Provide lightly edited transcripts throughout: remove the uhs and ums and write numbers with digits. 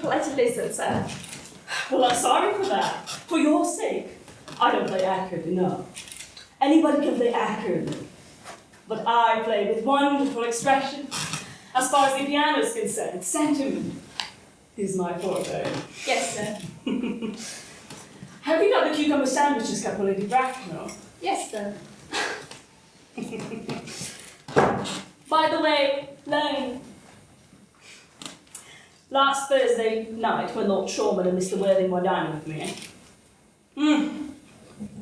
polite to listen, sir. Well, I'm sorry for that. For your sake. I don't play accurately, no. Anybody can play accurately. But I play with wonderful expression. As far as the piano is concerned, sentiment is my forte. Yes, sir. Have you got the cucumber sandwiches, couple Lady Bracknell? Yes, sir. By the way, Lane. Last Thursday night, when Lord Shawman and Mr. Worthing were dining with me,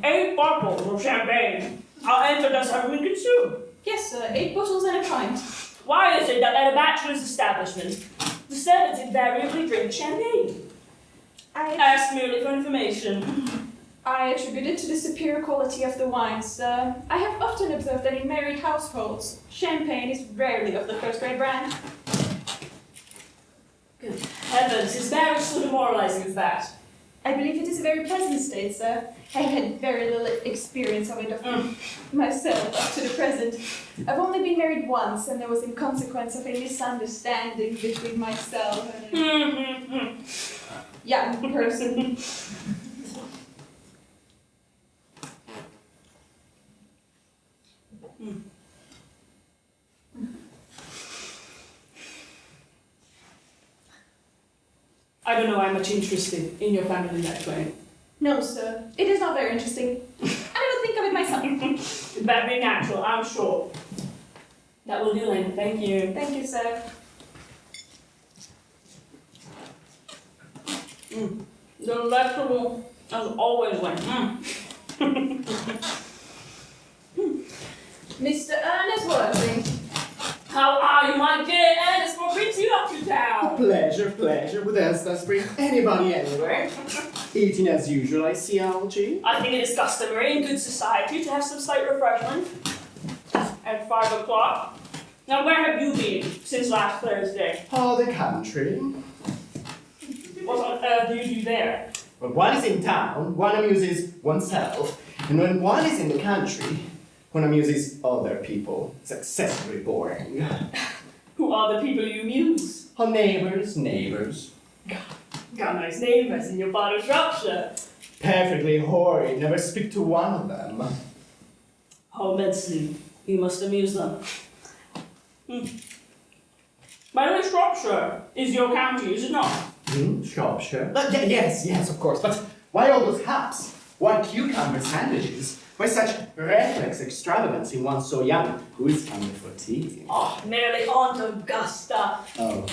8 bottles of champagne. Our entrance have been consumed. Yes, sir. 8 bottles and a pint. Why is it that at a bachelor's establishment, the servants invariably drink champagne? I Ask merely for information. attribute it to the superior quality of the wines, sir. I have often observed that in married households, champagne is rarely of the first-grade brand. Good heavens, is marriage so demoralizing as that? I believe it is a very pleasant state, sir. I have had very little experience of it myself up to the present. I've only been married once, and there was in consequence of a misunderstanding between myself and a young person. I don't know I'm much interested in your family in that way. No, sir. It is not very interesting. I don't think of it myself. That'd be natural, I'm sure. That will do, Lane. Thank you. Thank you, sir. Delectable as always, Lane. Mr. Ernest Worthing. How are you, my dear Ernest? What brings you up to town? Pleasure. What else does bring anybody anywhere? Eating as usual, I see, Algie. I think it is customary in good society to have some slight refreshment at 5 o'clock. Now, where have you been since last Thursday? Oh, the country. What on earth do you do there? When one is in town, one amuses oneself. And when one is in the country, one amuses other people. It's excessively boring. Who are the people you amuse? Oh, neighbors. Got nice neighbours in your part of Shropshire. Perfectly horrid, never speak to one of them. How immensely you must amuse them. By the way, Shropshire is your county, is it not? Shropshire? Yes, of course. But why all those hats? Why cucumber sandwiches? Why such reckless extravagance in one so young? Who is coming for tea? Oh, merely Aunt Augusta. Oh.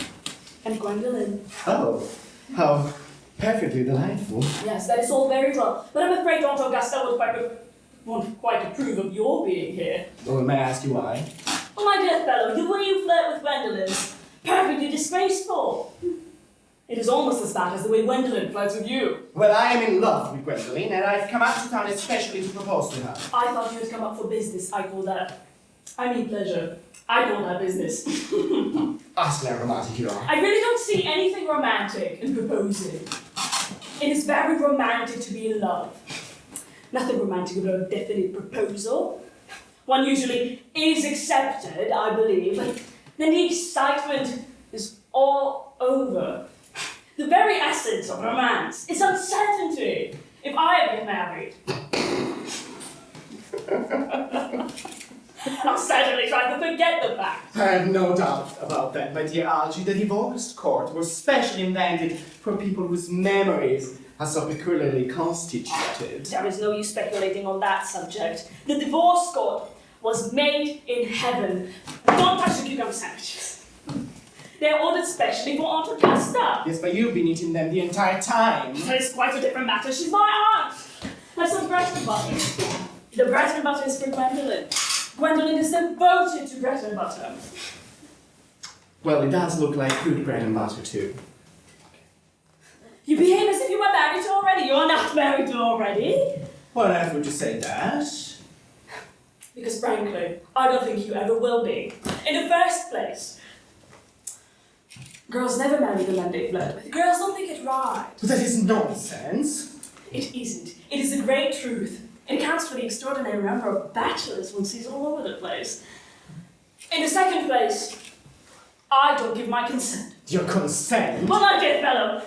And Gwendolyn. Oh. How perfectly delightful. Yes, that is all very well. But I'm afraid Aunt Augusta won't quite approve of your being here. Oh, may I ask you why? Oh, my dear fellow, the way you flirt with Gwendolyn is perfectly disgraceful. It is almost as bad as the way Gwendolyn flirts with you. Well, I am in love with Gwendolen, and I've come up to town especially to propose to her. I thought you had come up for business. I mean pleasure. I call that business. Utterly romantic you are. I really don't see anything romantic in proposing. It is very romantic to be in love. Nothing romantic about a definite proposal. One usually is accepted, I believe, then the excitement is all over. The very essence of romance is uncertainty. If I ever get married, I'll certainly try to forget the fact. I have no doubt about that, my dear Algie. The divorce court was specially invented for people whose memories are so peculiarly constituted. There is no use speculating on that subject. The divorce court was made in heaven. Don't touch the cucumber sandwiches. They're ordered specially for Aunt Augusta. Yes, but you've been eating them the entire time. It's quite a different matter. She's my aunt. Have some bread and butter. The bread and butter is for Gwendolyn. Gwendolyn is devoted to bread and butter. Well, it does look like good bread and butter too. You behave as if you were married already. You are not married already. Why on earth would you say that? Because frankly, I don't think you ever will be. In the first place, girls never marry the men they flirt with. Girls don't think it right. But that is nonsense. It isn't. It is a great truth. It accounts for the extraordinary number of bachelors one sees all over the place. In the second place, I don't give my consent Your consent? Well, my dear fellow,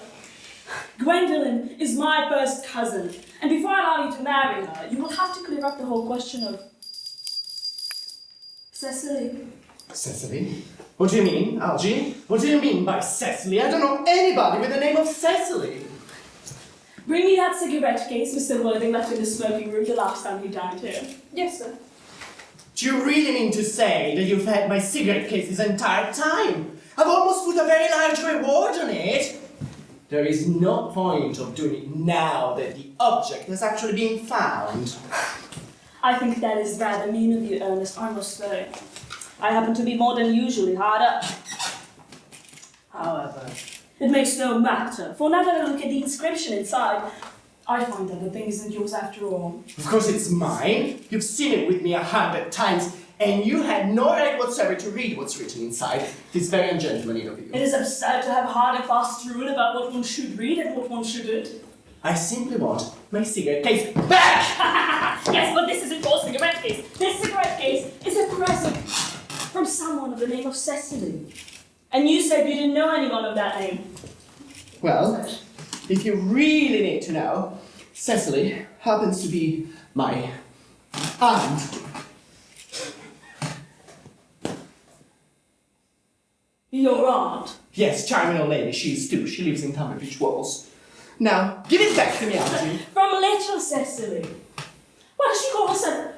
Gwendolen is my first cousin, and before I allow you to marry her, you will have to clear up the whole question of Cecily. Cecily? What do you mean, Algie? What do you mean by Cecily? I don't know anybody with the name of Cecily. Bring me that cigarette case Mr. Worthing left in the smoking room the last time he dined here. Yes, sir. Do you really mean to say that you've had my cigarette case this entire time? I've almost put a very large reward on it. There is no point of doing it now that the object has actually been found. I think that is rather mean of you, Ernest, I must say. I happen to be more than usually hard up. However, it makes no matter, for now that I look at the inscription inside, I find that the thing isn't yours after all. Of course it's mine. You've seen it with me 100 times, and you had no right whatsoever to read what's written inside. It is very ungentlemanly of you. It is absurd to have hard and fast rule about what one should read and what one shouldn't. I simply want my cigarette case back! Yes, but this isn't your cigarette case. This cigarette case is a present from someone of the name of Cecily. And you said you didn't know anyone of that name. Well, if you really need to know, Cecily happens to be my aunt. Your aunt? Yes, charming old lady, she is too. She lives in Tunbridge Wells. Now, give it back to me, auntie. From little Cecily. Why does she call herself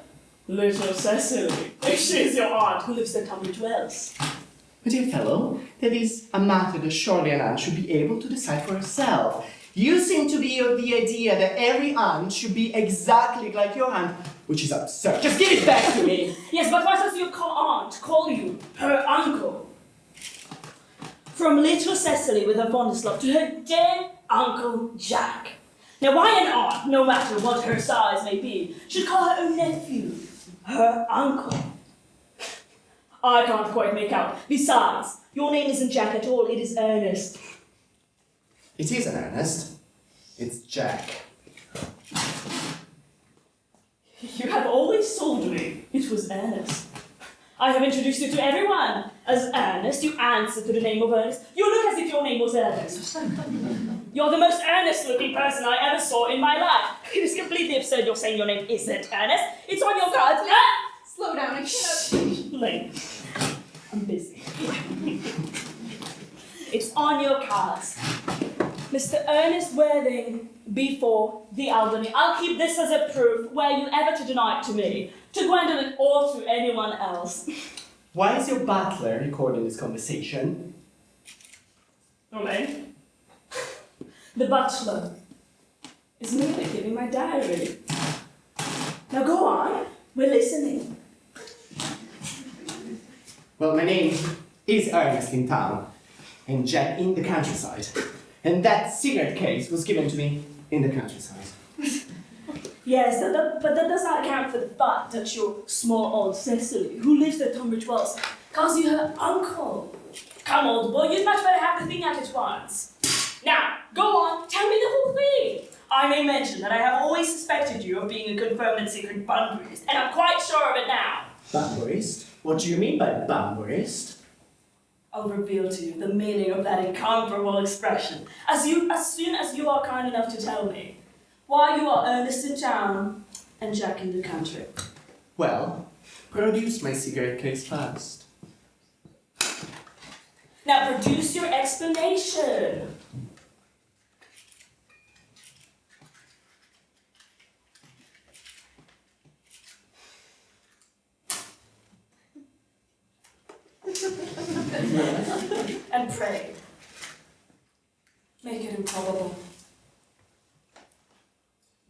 Little Cecily? If she is your aunt who lives in Tunbridge Wells. My dear fellow, that is a matter that surely an aunt should be able to decide for herself. You seem to be of the idea that every aunt should be exactly like your aunt, which is absurd. Just give it back to me! Yes, but why does your aunt call you her uncle? From little Cecily with her fondest love to her dear Uncle Jack. Now why an aunt, no matter what her size may be, should call her own nephew her uncle? I can't quite make out. Besides, your name isn't Jack at all, it is Ernest. It isn't Ernest. It's Jack. You have always told me it was Ernest. I have introduced you to everyone as Ernest. You answer to the name of Ernest. You look as if your name was Ernest. You're the most earnest-looking person I ever saw in my life. It is completely absurd you're saying your name isn't Ernest. It's on your cards. Slow down, I cannot. Lane, I'm busy. It's on your cards. Mr. Ernest Worthing, before the Albany. I'll keep this as a proof, were you ever to deny it to me, to Gwendolen or to anyone else. Why is your butler recording this conversation? Lane? The butler is merely giving my diary. Now go on, we're listening. Well, my name is Ernest in town, and Jack in the countryside. And that cigarette case was given to me in the countryside. Yes, but that does not account for the fact that your small old Cecily, who lives at Tunbridge Wells, calls you her uncle. Come, old boy, you'd much better have the thing out at once. Now, go on, tell me the whole thing. I may mention that I have always suspected you of being a confirmed and secret bunburyist, and I'm quite sure of it now. Bunburyist? What do you mean by bunburyist? I'll reveal to you the meaning of that incomparable expression as soon as you are kind enough to tell me why you are Ernest in town and Jack in the country. Well, produce my cigarette case first. Now produce your explanation. And pray. Make it improbable.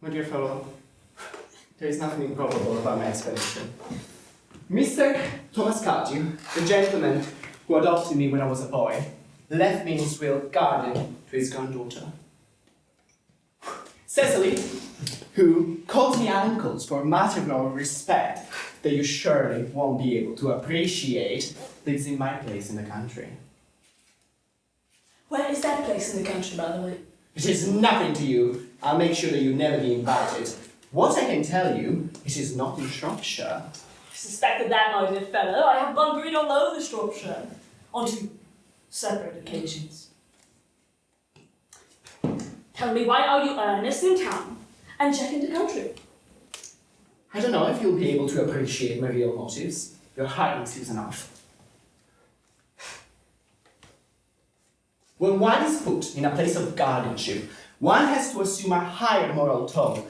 My dear fellow, there is nothing improbable about my explanation. Mr. Thomas CARDEW, the gentleman who adopted me when I was a boy, left me in his will guarded to his granddaughter. Cecily, who calls me uncles for a matter of respect that you surely won't be able to appreciate, lives in my place in the country. Where is that place in the country, by the way? It is nothing to you. I'll make sure that you never be invited. What I can tell you, it is not in Shropshire. I suspected that, my dear fellow. I have bunburied all over Shropshire. Onto separate occasions. Tell me, why are you Ernest in town and Jack in the country? I don't know if you'll be able to appreciate my real motives. Your hardness is enough. When one is put in a place of guardianship, one has to assume a higher moral tone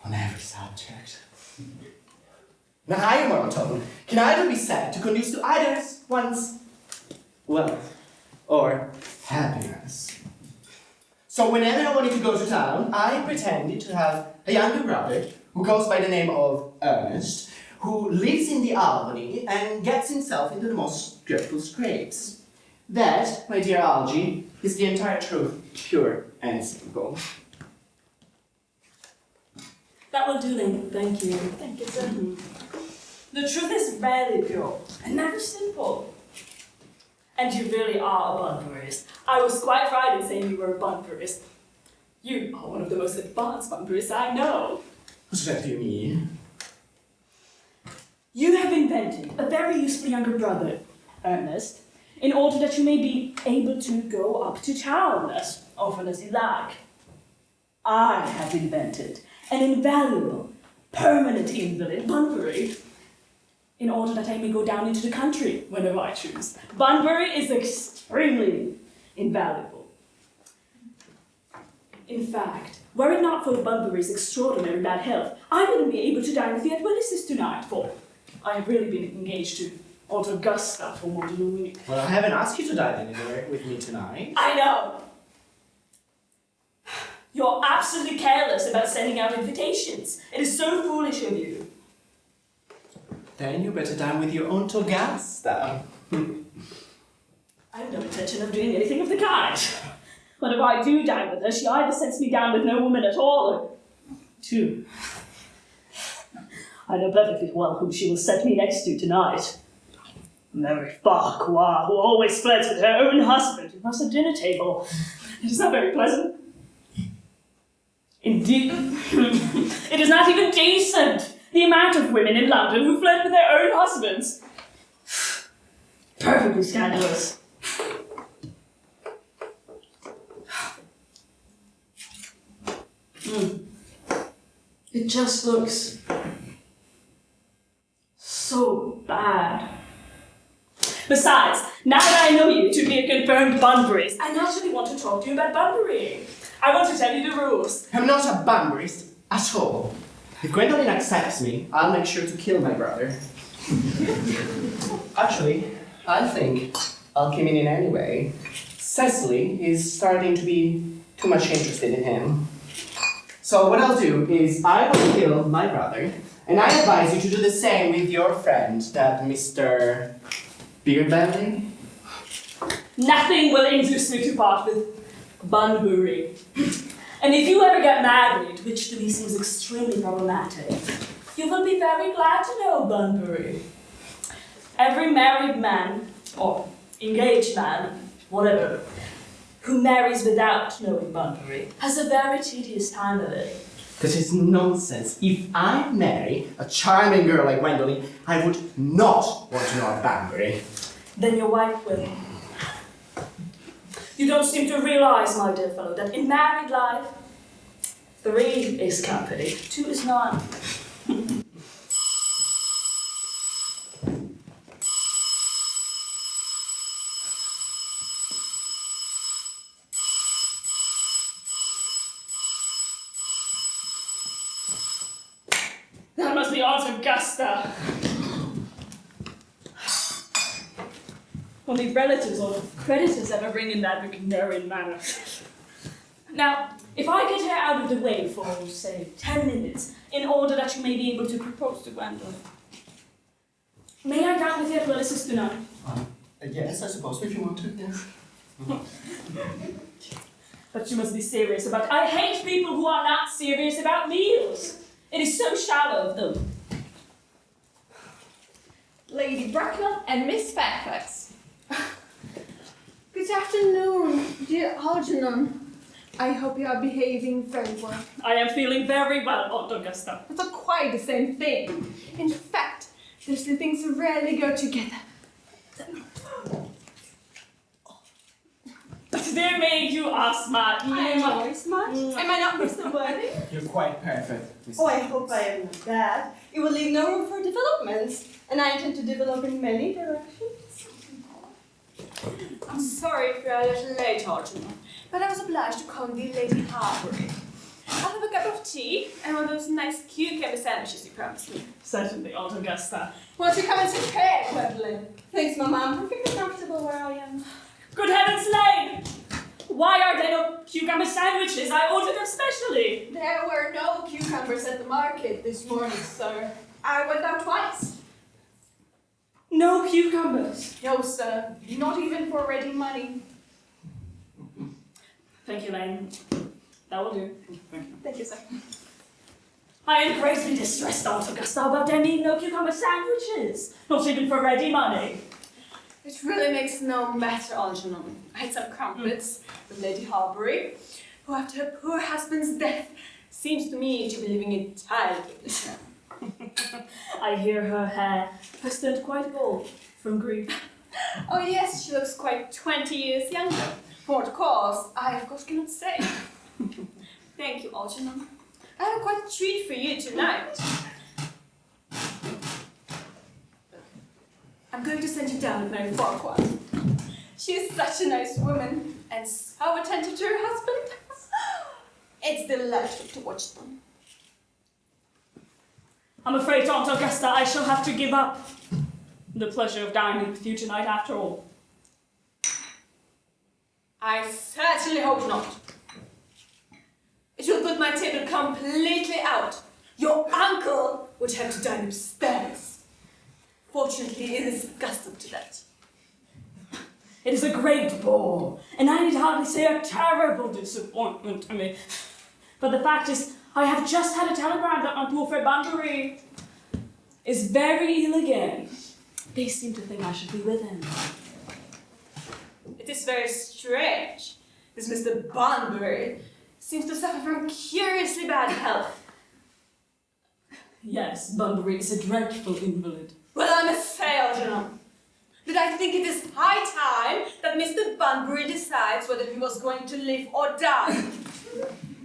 on every subject. And a higher moral tone can either be said to conduce to either one's wealth or happiness. So whenever I wanted to go to town, I pretended to have a younger brother who goes by the name of Ernest, who lives in the Albany and gets himself into the most dreadful scrapes. That, my dear Algie, is the entire truth, pure and simple. That will do, Lynn. Thank you. Thank you, sir. The truth is rarely pure and never simple. And you really are a bunburyist. I was quite right in saying you were a bunburyist. You are one of the most advanced bunburyists I know. What do you mean? You have invented a very useful younger brother, Ernest, in order that you may be able to go up to town as often as you like. I have invented an invaluable, permanent invalid Bunbury, in order that I may go down into the country whenever I choose. Bunbury is extremely invaluable. In fact, were it not for Bunbury's extraordinary bad health, I wouldn't be able to dine with the Adwellises tonight, for I have really been engaged to Aunt Augusta for more than a week. Well, I haven't asked you to dine anywhere with me tonight. I know! You're absolutely careless about sending out invitations. It is so foolish of you. Then you better dine with your Aunt Augusta. I have no intention of doing anything of the kind. But if I do dine with her, she either sends me down with no woman at all, or two. I know perfectly well whom she will set me next to tonight. Mary Farquhar, who always flirts with her own husband across the dinner table. It is not very pleasant. Indeed, it is not even decent. The amount of women in London who flirt with their own husbands. Perfectly scandalous. It just looks so bad. Besides, now that I know you to be a confirmed Bunburyist, I naturally want to talk to you about Bunburying. I want to tell you the rules. I'm not a Bunburyist at all. If Gwendolen accepts me, I'll make sure to kill my brother. Actually, I think I'll come in anyway. Cecily is starting to be too much interested in him. So what I'll do is I will kill my brother, and I advise you to do the same with your friend, that Mr. Beardbelly. Nothing will induce me to part with Bunbury. And if you ever get married, which to me seems extremely problematic, you will be very glad to know Bunbury. Every married man, or engaged man, whatever, who marries without knowing Bunbury has a very tedious time of it. That is nonsense. If I marry a charming girl like Gwendolen, I would not want to know about Bunbury. Then your wife will. You don't seem to realize, my dear fellow, that in married life, 3 is company, 2 is none. That must be Aunt Augusta. Only relatives or creditors ever ring in that Wagnerian manner. Now, if I get her out of the way for, say, 10 minutes, in order that you may be able to propose to Gwendolen, may I dine with the Adwellises tonight? Yes, I suppose, if you want to, yes. But you must be serious about it. I hate people who are not serious about meals. It is so shallow of them. Lady Bracknell and Miss Fairfax. Good afternoon, dear Algernon. I hope you are behaving very well. I am feeling very well, Aunt Augusta. It's not quite the same thing. In fact, those two things rarely go together. dear me, you are smart. I am always smart. Am I not Mr. Worthy? You're quite perfect, Miss Oh, I hope I am not that. It will leave no room for developments, and I intend to develop in many directions. I'm sorry if you're a little late, Algernon, but I was obliged to call the Lady Harbury. I'll have a cup of tea and one of those nice cucumber sandwiches you promised me. Certainly, Aunt Augusta. Won't you come and sit here, Gwendolyn? Thanks, Mama. I'm perfectly comfortable where I am. Good heavens, Lane! Why are there no cucumber sandwiches? I ordered them specially. There were no cucumbers at the market this morning, sir. I went out twice. No cucumbers. No, sir. Not even for ready money. Thank you, Lane. That will do. Thank you. Thank you, sir. I am greatly distressed, Aunt Augusta, about there being no cucumber sandwiches. Not even for ready money. It really makes no matter, Algernon. I had some crumpets with Lady Harbury, who after her poor husband's death seems to me to be living entirely in this now. I hear her hair has turned quite gold from grief. Oh yes, she looks quite 20 years younger. For what cause, I of course cannot say. Thank you, Algernon. I have quite a treat for you tonight. I'm going to send you down with Mary Farquhar. She is such a nice woman, and so attentive to her husband. It's delightful to watch them. I'm afraid, Aunt Augusta, I shall have to give up the pleasure of dining with you tonight after all. I certainly hope not. It will put my table completely out. Your uncle would have to dine upstairs. Fortunately, he is accustomed to that. It is a great bore, and I need hardly say a terrible disappointment to me. But the fact is, I have just had a telegram that my poor friend Bunbury is very ill again. They seem to think I should be with him. It is very strange. This Mr. Bunbury seems to suffer from curiously bad health. Yes, Bunbury is a dreadful invalid. Well, I must say, Algernon, that I think it is high time that Mr. Bunbury decides whether he was going to live or die.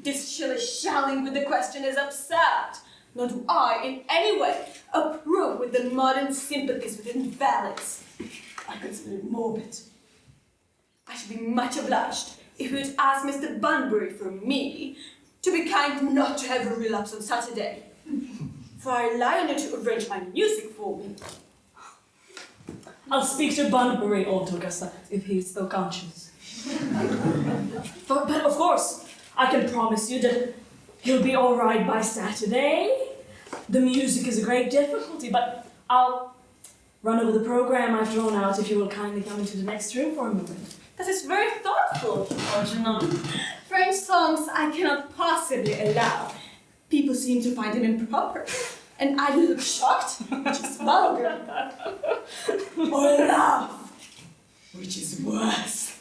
This shilly-shallying with the question is absurd. Nor do I, in any way, approve with the modern sympathies with invalids. I consider it morbid. I should be much obliged if you would ask Mr. Bunbury for me to be kind not to have a relapse on Saturday. For I rely on you to arrange my music for me. I'll speak to Bunbury, Aunt Augusta, if he's still conscious. But of course, I can promise you that he'll be all right by Saturday. The music is a great difficulty, but I'll run over the program I've drawn out if you will kindly come into the next room for a moment. That is very thoughtful, Algernon. French songs I cannot possibly allow. People seem to find them improper, and I look shocked, which is vulgar. Or laugh, which is worse.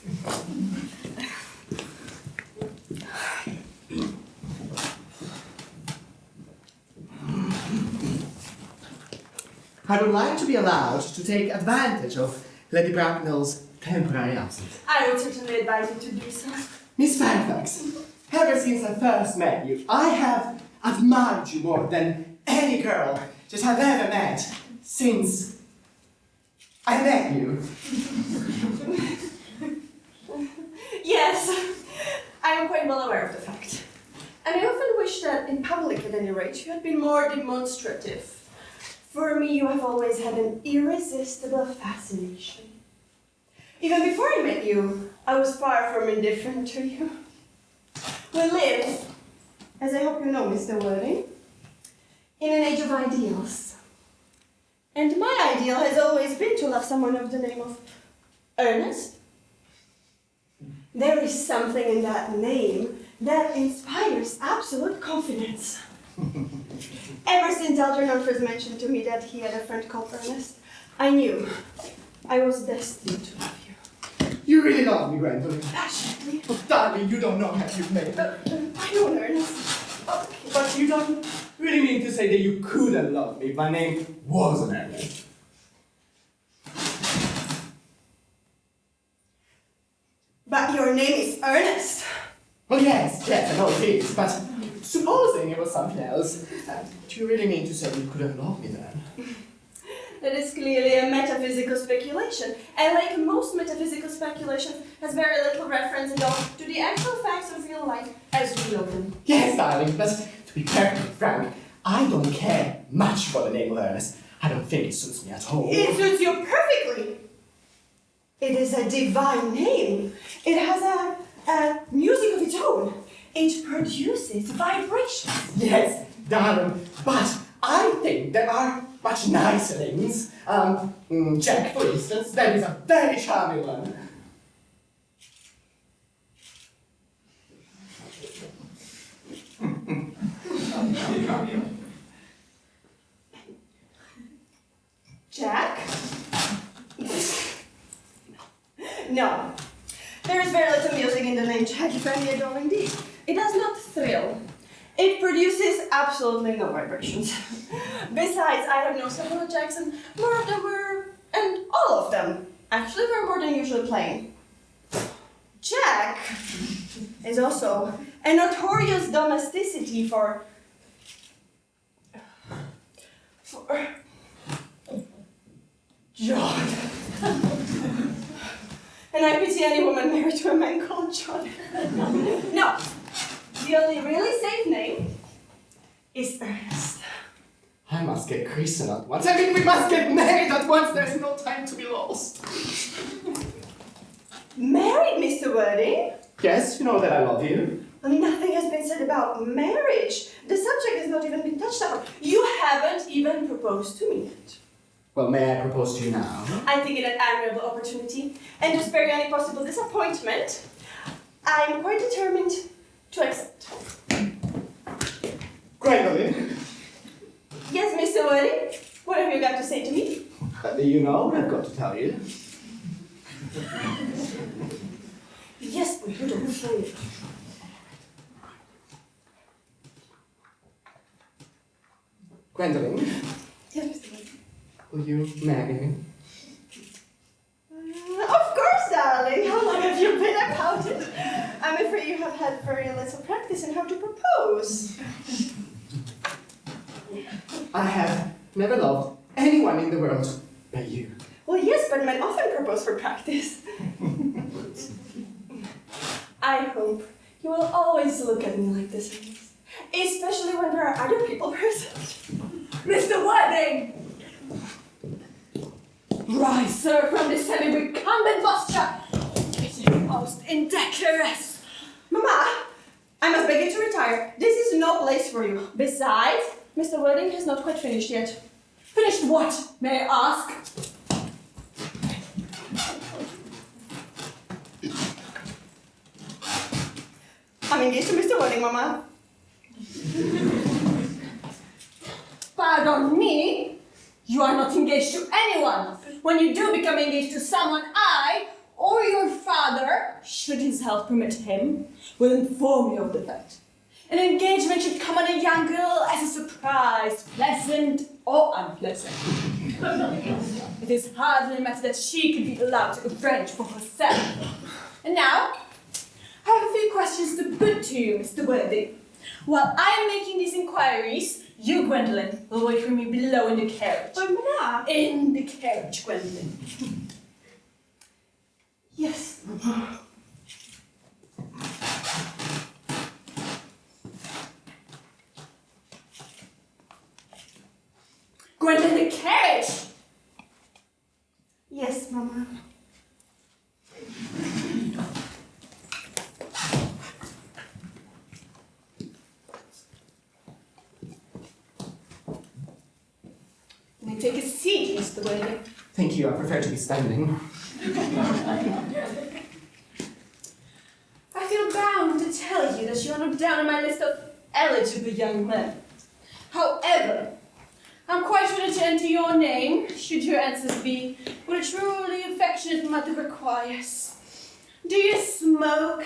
I would like to be allowed to take advantage of Lady Bracknell's temporary absence. I would certainly advise you to do so. Miss Fairfax, ever since I first met you, I have admired you more than any girl that I've ever met since I met you. Yes, I am quite well aware of the fact. And I often wish that, in public at any rate, you had been more demonstrative. For me, you have always had an irresistible fascination. Even before I met you, I was far from indifferent to you. We live, as I hope you know, Mr. Worthing, in an age of ideals. And my ideal has always been to love someone of the name of Ernest. There is something in that name that inspires absolute confidence. Ever since Algernon first mentioned to me that he had a friend called Ernest, I knew I was destined to love you. You really love me, Gwendolyn. Passionately. Oh, darling, you don't know how you've made me. I know, Ernest. But you don't really mean to say that you couldn't love me if my name wasn't Ernest. But your name Well, yes, I know it is, but supposing it was something else, do you really mean to say you couldn't love me then? That is clearly a metaphysical speculation, and like most metaphysical speculations, has very little reference at all to the actual facts of real life as we know them. Yes, darling, but to be perfectly frank, I don't care much for the name of Ernest. I don't think it suits me at all. It suits you perfectly! It is a divine name. It has a music of its own. It produces vibrations. Yes, darling, but I think there are much nicer names. Jack, for instance, that is a very charming one. Jack? No. There is very little music in the name Jack, if any at all indeed. It does not thrill. It produces absolutely no vibrations. Besides, I have known several Jacks, and more of them were, and all of them, actually were more than usually plain. Jack is also a notorious domesticity for John. And I pity any woman married to a man called John. No, the only really safe name is Ernest. I must get christened at once. I mean, we must get married at once. There's no time to be lost. Married, Mr. Wording? Yes, you know that I love you. Nothing has been said about marriage. The subject has not even been touched upon. You haven't even proposed to me yet. Well, may I propose to you now? I think it an admirable opportunity, and to spare you any possible disappointment, I'm quite determined to accept. Gwendolyn. Yes, Mr. Wording? What have you got to say to me? You know what I've got to tell you. Yes, but you don't say it. Gwendolyn, Yes, Mr. Wording. will you marry me? Of course, darling. How long have you been about it? I'm afraid you have had very little practice in how to propose. I have never loved anyone in the world but you. Well, yes, but men often propose for practice. I hope you will always look at me like this, Ernest. Especially when there are other people present. Mr. Wording! Rise, sir, from this semi-recumbent posture. It is most indecorous. Mama, I must beg you to retire. This is no place for you. Besides, Mr. Wording has not quite finished yet. Finished what, may I ask? I'm engaged to Mr. Wording, Mama. Pardon me? You are not engaged to anyone. When you do become engaged to someone, I, or your father, should his health permit him, will inform you of the fact. An engagement should come on a young girl as a surprise, pleasant or unpleasant. It is hardly a matter that she can be allowed to arrange for herself. And now, I have a few questions to put to you, Mr. Worthing. While I am making these inquiries, you, Gwendolyn, will wait for me below in the carriage. But Mama... In the carriage, Gwendolyn. Yes, Mama. Gwendolyn, the carriage! Yes, Mama. Can I take a seat, Mr. Worthing? Thank you, I prefer to be standing. I feel bound to tell you that you are not down on my list of eligible young men. However, I'm quite ready to enter your name, should your answers be what a truly affectionate mother requires. Do you smoke?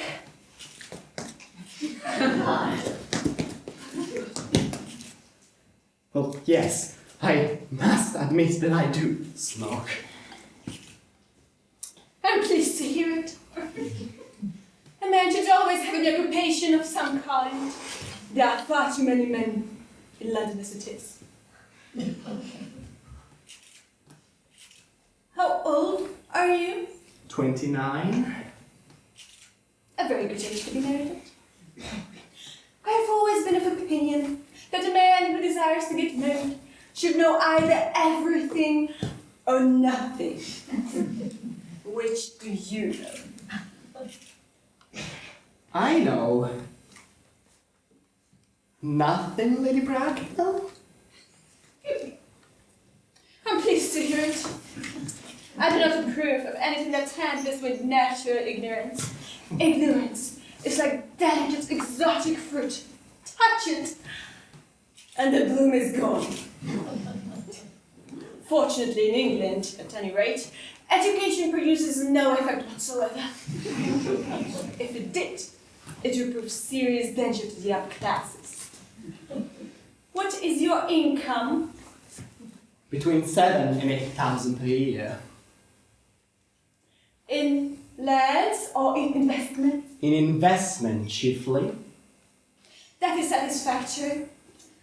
Well, yes, I must admit that I do smoke. I'm pleased to hear it. A man should always have an occupation unkind. There are far too many men in London as it is. How old are you? 29. A very good age to be married at. I have always been of opinion that a man who desires to get married should know either everything or nothing. Which do you know? I know. Nothing, Lady Bracknell? I'm pleased to hear it. I do not approve of anything that tampers with natural ignorance. Ignorance is like delicate, exotic fruit. Touch it, And the bloom is gone. Fortunately, in England, at any rate, education produces no effect whatsoever. If it did, it would prove serious danger to the upper classes. What is your income? Between 7 and 8,000 per year. In lands or in investments? In investment, chiefly. that is satisfactory.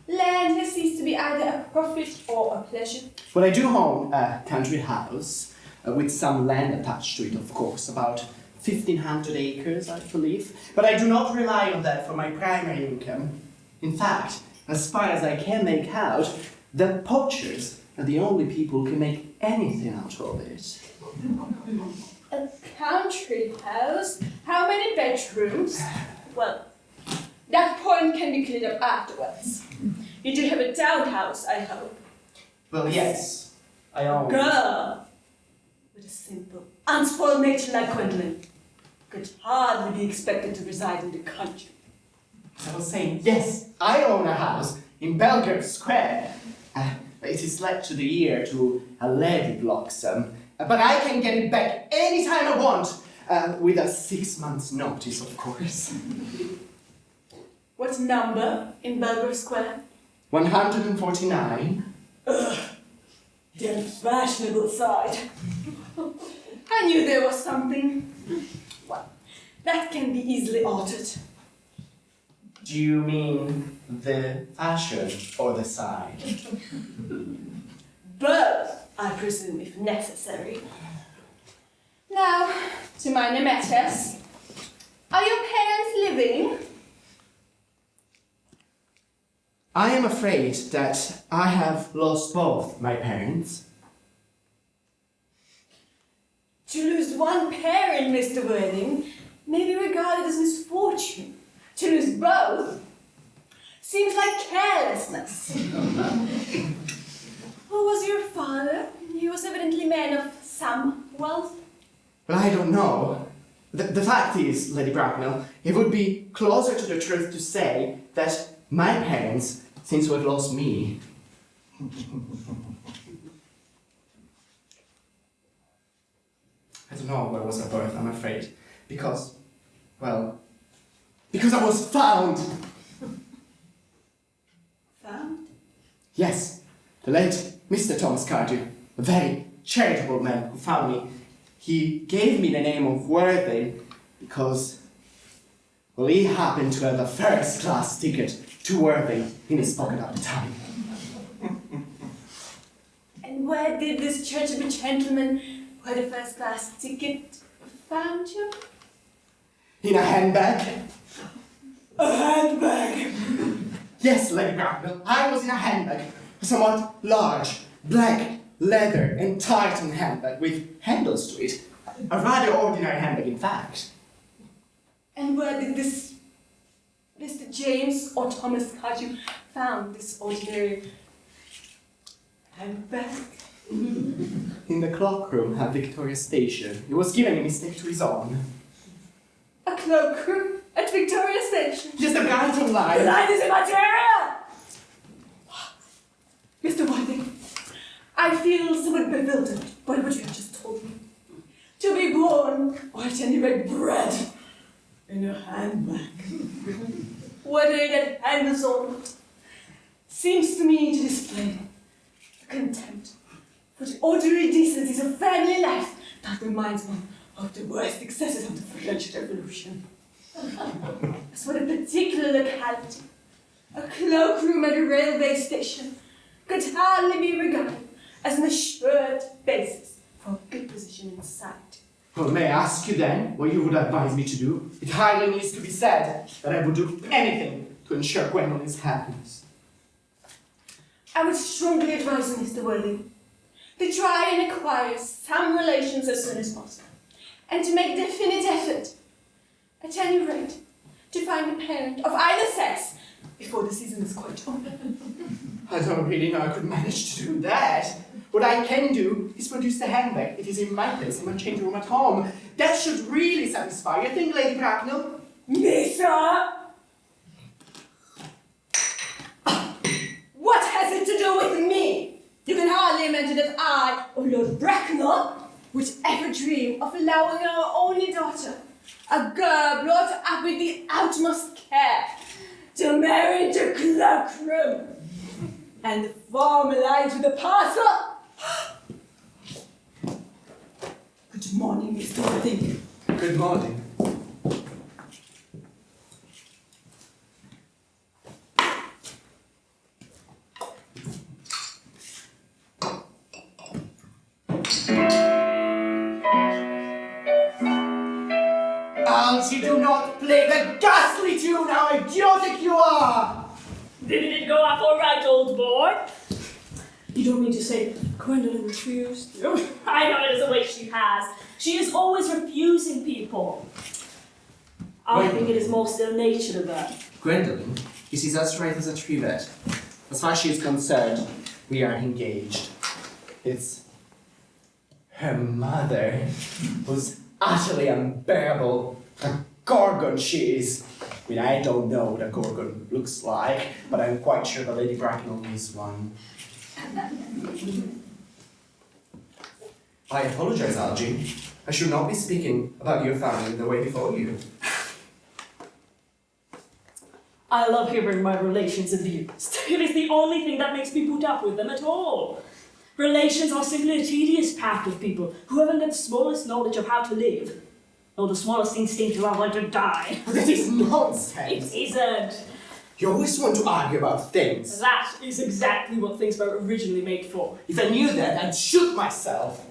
Land has ceased to be either a profit or a pleasure. Well, I do own a country house, with some land attached to it, of course, about 1,500 acres, I believe. But I do not rely on that for my primary income. In fact, as far as I can make out, the poachers are the only people who can make anything out of it. A country house? How many bedrooms? Well, that point can be cleared up afterwards. You do have a townhouse, I hope. Well, yes, I own. Girl with a simple, unspoiled nature like Gwendolyn could hardly be expected to reside in the country. I was saying, yes, I own a house in Belgrave Square. It is let to the year to a lady blossom, but I can get it back anytime I want, with a 6 months notice, of course. What number in Belgrave Square? 149. The unfashionable side. I knew there was something. Well, that can be easily altered. Do you mean the fashion or the side? Both, I presume, if necessary. Now, to minor matters. Are your parents living? I am afraid that I have lost both my parents. To lose one parent, Mr. Worthing, may be regarded as misfortune. To lose both seems like carelessness. Who was your father? He was evidently a man of some wealth. But I don't know. The fact is, Lady Bracknell, it would be closer to the truth to say that my parents seem to have lost me. I don't know where was I birth, I'm afraid. Because I was found! Found? Yes, the late Mr. Thomas CARDEW, a very charitable man who found me. He gave me the name of Worthing because, well, he happened to have a first-class ticket to Worthing in his pocket at the time. And where did this charitable gentleman who had a first-class ticket found you? In a handbag. A handbag! Yes, Lady Bracknell, I was in a handbag, a somewhat large, black, leather and tartan handbag with handles to it. A rather ordinary handbag, in fact. And where did this Mr. James or Thomas CARDEW found this ordinary handbag? In the cloakroom at Victoria Station. It was given in mistake to his own. A cloakroom at Victoria Station? Just a Brighton The line. line is immaterial! Mr. Worthing, I feel somewhat bewildered by what you have just told me. To be born, or at any rate bred, in a handbag, whether it had handles or not, seems to me to display a contempt for the ordinary decencies of family life that reminds one of the worst excesses of the French Revolution. As for a particular locality, a cloakroom at a railway station could hardly be regarded as an assured basis for a good position in society. Well, may I ask you then what you would advise me to do? It hardly needs to be said that I would do anything to ensure Gwendolen's happiness. I would strongly advise you, Mr. Worthing, to try and acquire some relations as soon as possible, and to make definite effort, at any rate, to find a parent of either sex before the season is quite over. I don't really know I could manage to do that. What I can do is produce the handbag. It is in my place, in my change room at home. That should really satisfy you, think, Lady Bracknell? Me, sir? What has it to do with me? You can hardly imagine that I, or Lord Bracknell, would ever dream of allowing our only daughter, a girl brought up with the utmost care, to marry the cloakroom and form alliance with the parcel. Good morning, Mr. Worthing. Good morning. Algy, do not play the ghastly tune, how idiotic you are! Did it go off all right, old boy? You don't mean to say Gwendolen refused? I know it is a way she has. She is always refusing people. I think it is most ill-natured of her. Gwendolen, you see, as straight as a trivet. As far as she is concerned, we are engaged. It's her mother who's utterly unbearable. A gorgon she is. I mean, I don't know what a gorgon looks like, but I'm quite sure that Lady Bracknell is one. I apologize, Algy. I should not be speaking about your family the way before you. I love hearing my relations abused. It is the only thing that makes me put up with them at all. Relations are simply a tedious pack of people who haven't the smallest knowledge of how to live, nor the smallest instinct of how to die. That is nonsense! It isn't. You always want to argue about things. That is exactly what things were originally made for. If I knew that, I'd shoot myself.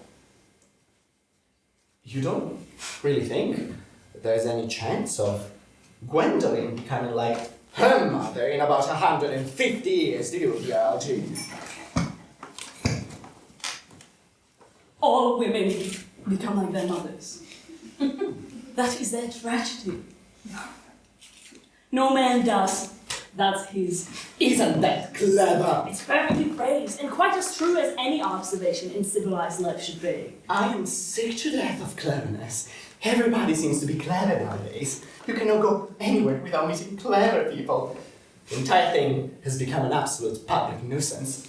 You don't really think that there's any chance of Gwendolen becoming like her mother in about 150 years, do you, Algy? All women become like their mothers. That is their tragedy. No man does. That's his. Isn't that clever? It's perfectly phrased, and quite as true as any observation in civilized life should be. I am sick to death of cleverness. Everybody seems to be clever nowadays. You cannot go anywhere without meeting clever people. The entire thing has become an absolute public nuisance.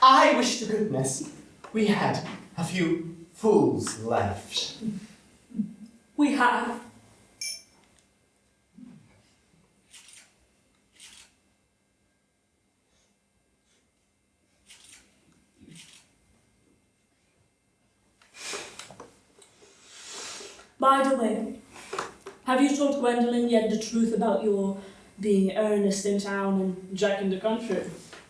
I wish to goodness we had a few fools left. We have. By the way, have you told Gwendolen yet the truth about your being Ernest in town and Jack in the country?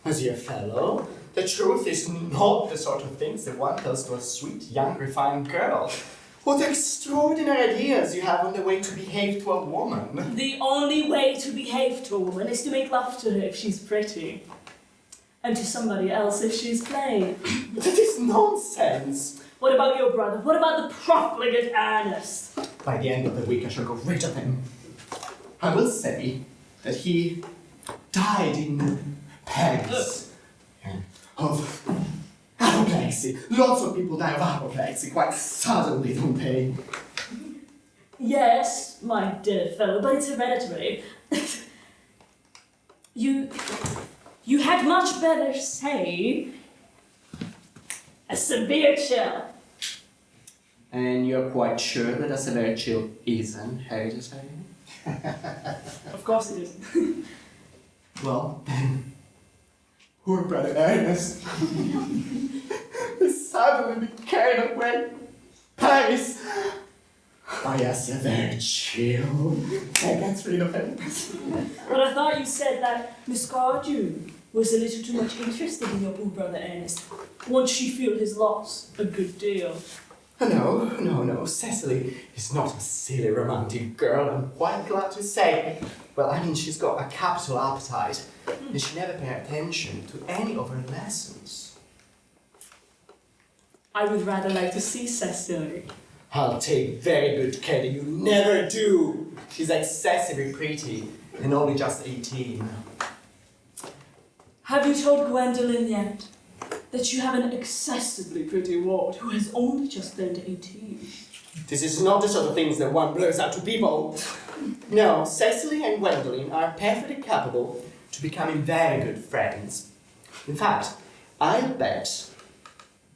My dear fellow, the truth is not the sort of things that one tells to a sweet, young, refined girl. What extraordinary ideas you have on the way to behave to a woman. The only way to behave to a woman is to make love to her if she's pretty, and to somebody else if she's plain. That is nonsense. What about your brother? What about the profligate Ernest? By the end of the week, I shall go rid of him. I will say that he died in Paris of apoplexy. Lots of people die of apoplexy quite suddenly, don't they? Yes, my dear fellow, but it's hereditary. You had much better say a severe chill. And you're quite sure that a severe chill isn't hereditary? Of course it is. Well, then, poor brother Ernest is suddenly carried away. Paris! Oh yes, you're very chill. That's rid of it. But I thought you said that Miss CARDEW was a little too much interested in your poor brother Ernest. Won't she feel his loss a good deal? No. Cecily is not a silly romantic girl, I'm quite glad to say. Well, I mean, she's got a capital appetite, and she never paid attention to any of her lessons. I would rather like to see Cecily. I'll take very good care that you never do. She's excessively pretty, and only just 18. Have you told Gwendolen yet that you have an excessively pretty ward who has only just turned 18? This is not the sort of things that one blurts out to people. No, Cecily and Gwendolen are perfectly capable to becoming very good friends. In fact, I'll bet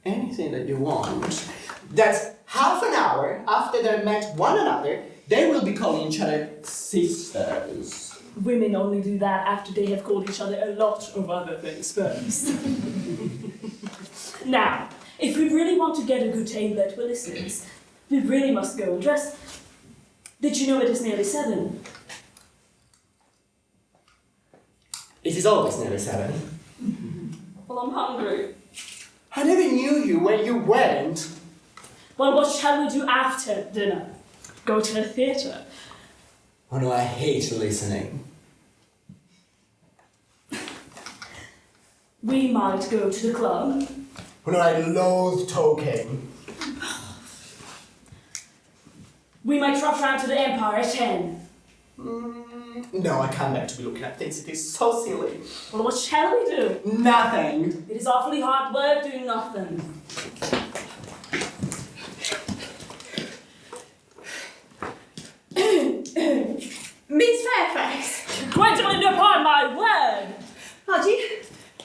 anything that you want that half an hour after they've met one another, they will be calling each other sisters. Women only do that after they have called each other a lot of other things first. Now, if we really want to get a good tablet with listeners, we really must go and dress. Did you know it is nearly 7? It is always nearly 7. Well, I'm hungry. I never knew you when you weren't. Well, what shall we do after dinner? Go to the theatre? Oh no, I hate listening. We might go to the club. Oh no, I loathe talking. We might drop round to the Empire at 10. No, I can't bear to be looking at things. It is so silly. Well, what shall we do? Nothing. It is awfully hard work doing nothing. Miss Fairfax! Gwendolen, upon my word! Algie,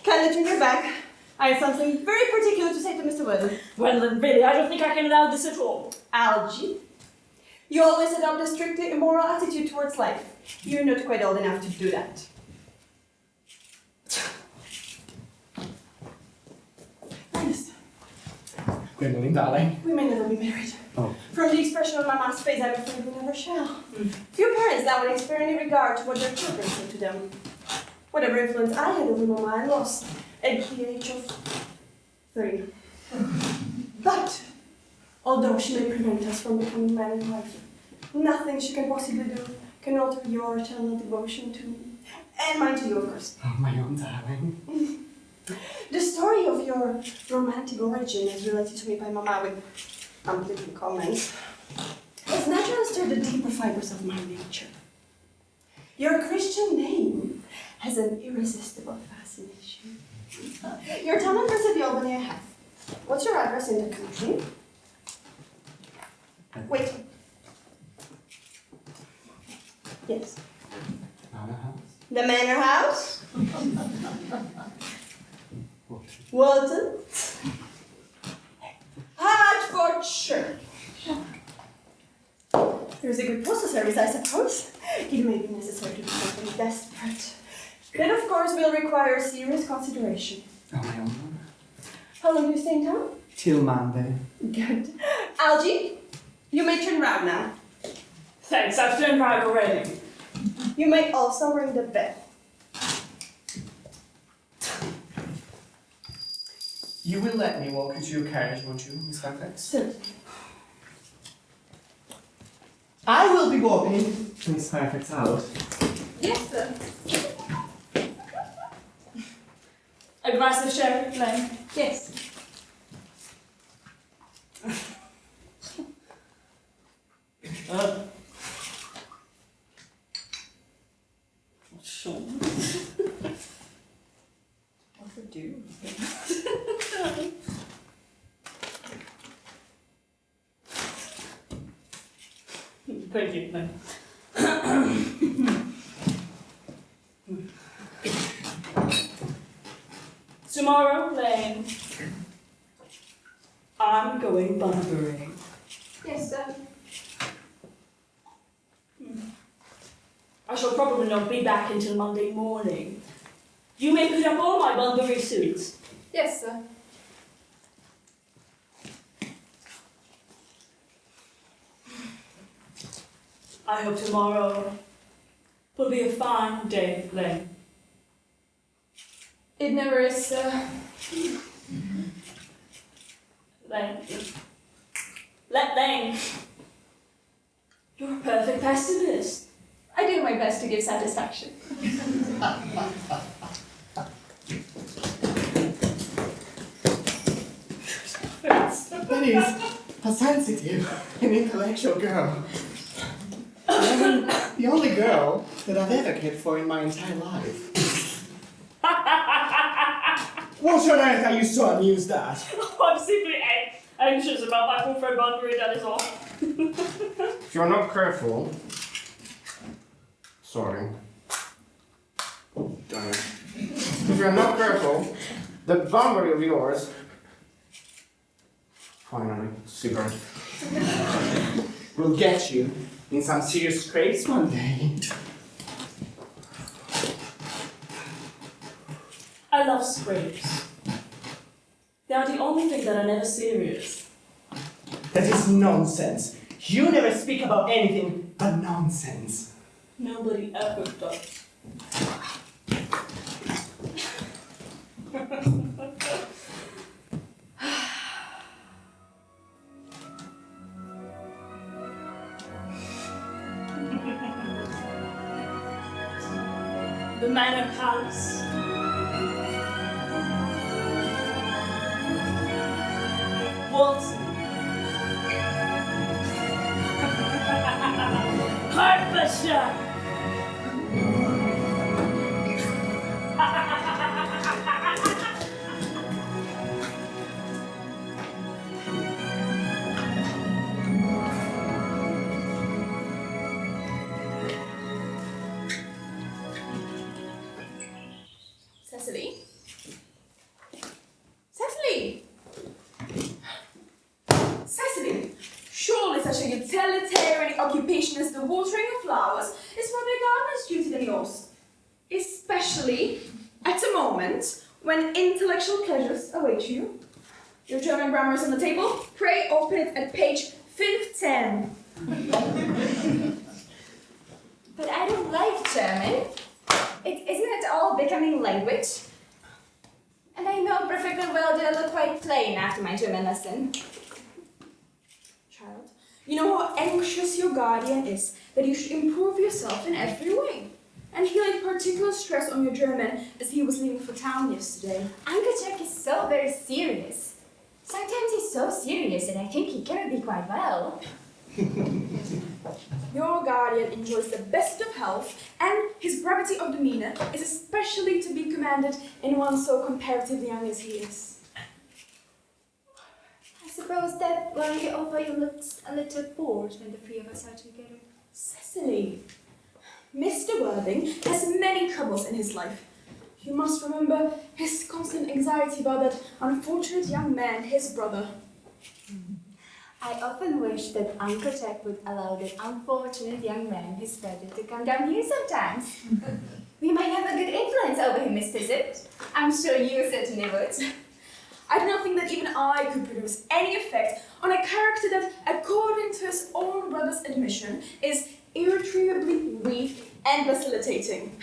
kindly turn your back. I have something very particular to say to Mr. Wilde. Gwendolen, really, I don't think I can allow this at all. Algie, you always adopt a strictly immoral attitude towards life. You're not quite old enough to do that. Ernest, Gwendolen, darling. we may never be married. Oh. From the expression on Mama's face, I'm afraid we never shall. Few parents nowadays spare any regard to what their children say to them. Whatever influence I had over Mama, I lost at the age of 3. But, although she may prevent us from becoming man and wife, nothing she can possibly do can alter your eternal devotion to me. And mine to you, of course. Oh, my own darling. The story of your romantic origin, as related to me by Mama with amplitude comments, has naturally stirred the deeper fibers of my nature. Your Christian name has an irresistible fascination. Your town address at the Albany I have. What's your address in the country? Wait. Yes. Manor house? The manor house? Walton? Hertfordshire. There's a good postal service, I suppose. It may be necessary to do something desperate. That, of course, will require serious consideration. Oh, my own. How long do you stay in town? Till Monday. Good. Algie, you may turn round now. Thanks, I've turned right already. You may also ring the bell. You will let me walk you to your carriage, won't you, Miss Fairfax? Certainly. I will be walking Miss Fairfax out. Yes, sir. A glass of sherry, plain? Yes. Sure. What would do? Thank you. Thank you. Tomorrow, Lane, I'm going bumbering. Yes, sir. I shall probably not be back until Monday morning. You may put up all my Bunbury suits. Yes, sir. I hope tomorrow will be a fine day, Lane. It never is, Lane. Lane. You're a perfect pessimist. I do my best to give satisfaction. That is a sensitive and intellectual girl. The only girl that I've ever cared for in my entire life. What on earth are you so amused at? I'm simply anxious about my poor friend Marguerite, that is all. If you're not careful... Sorry. Darn it. If you're not careful, the Bunbury of yours... Finally, cigarette. Will get you in some serious scrapes one day. I love scrapes. They are the only thing that are never serious. That is nonsense. You never speak about anything but nonsense. Nobody ever does. The manor house. Walton. Hertfordshire. Cecily? Cecily! Cecily! Surely such a utilitarian occupation as the watering of flowers is rather a gardener's duty than yours. Especially at a moment when intellectual pleasures await you. Your German grammar is on the table. Pray open it at page 510. But I don't like German. Isn't it all becoming language? And I know perfectly well that I look quite plain after my German lesson. Child, you know how anxious your guardian is that you should improve yourself in every way. And he laid particular stress on your German as he was leaving for town yesterday. Uncle Jack is so very serious. Sometimes he's so serious that I think he cannot be quite well. Your guardian enjoys the best of health, and his gravity of demeanor is especially to be commended in one so comparatively young as he is. I suppose that while you over you looks a little bored when the three of us are together. Cecily, Mr. Worthing has many troubles in his life. You must remember his constant anxiety about that unfortunate young man, his brother. I often wish that Uncle Jack would allow that unfortunate young man, his brother, to come down here sometimes. We might have a good influence over him, Miss Tizit. I'm sure you certainly would. I do not think that even I could produce any effect on a character that, according to his own brother's admission, is irretrievably weak and facilitating.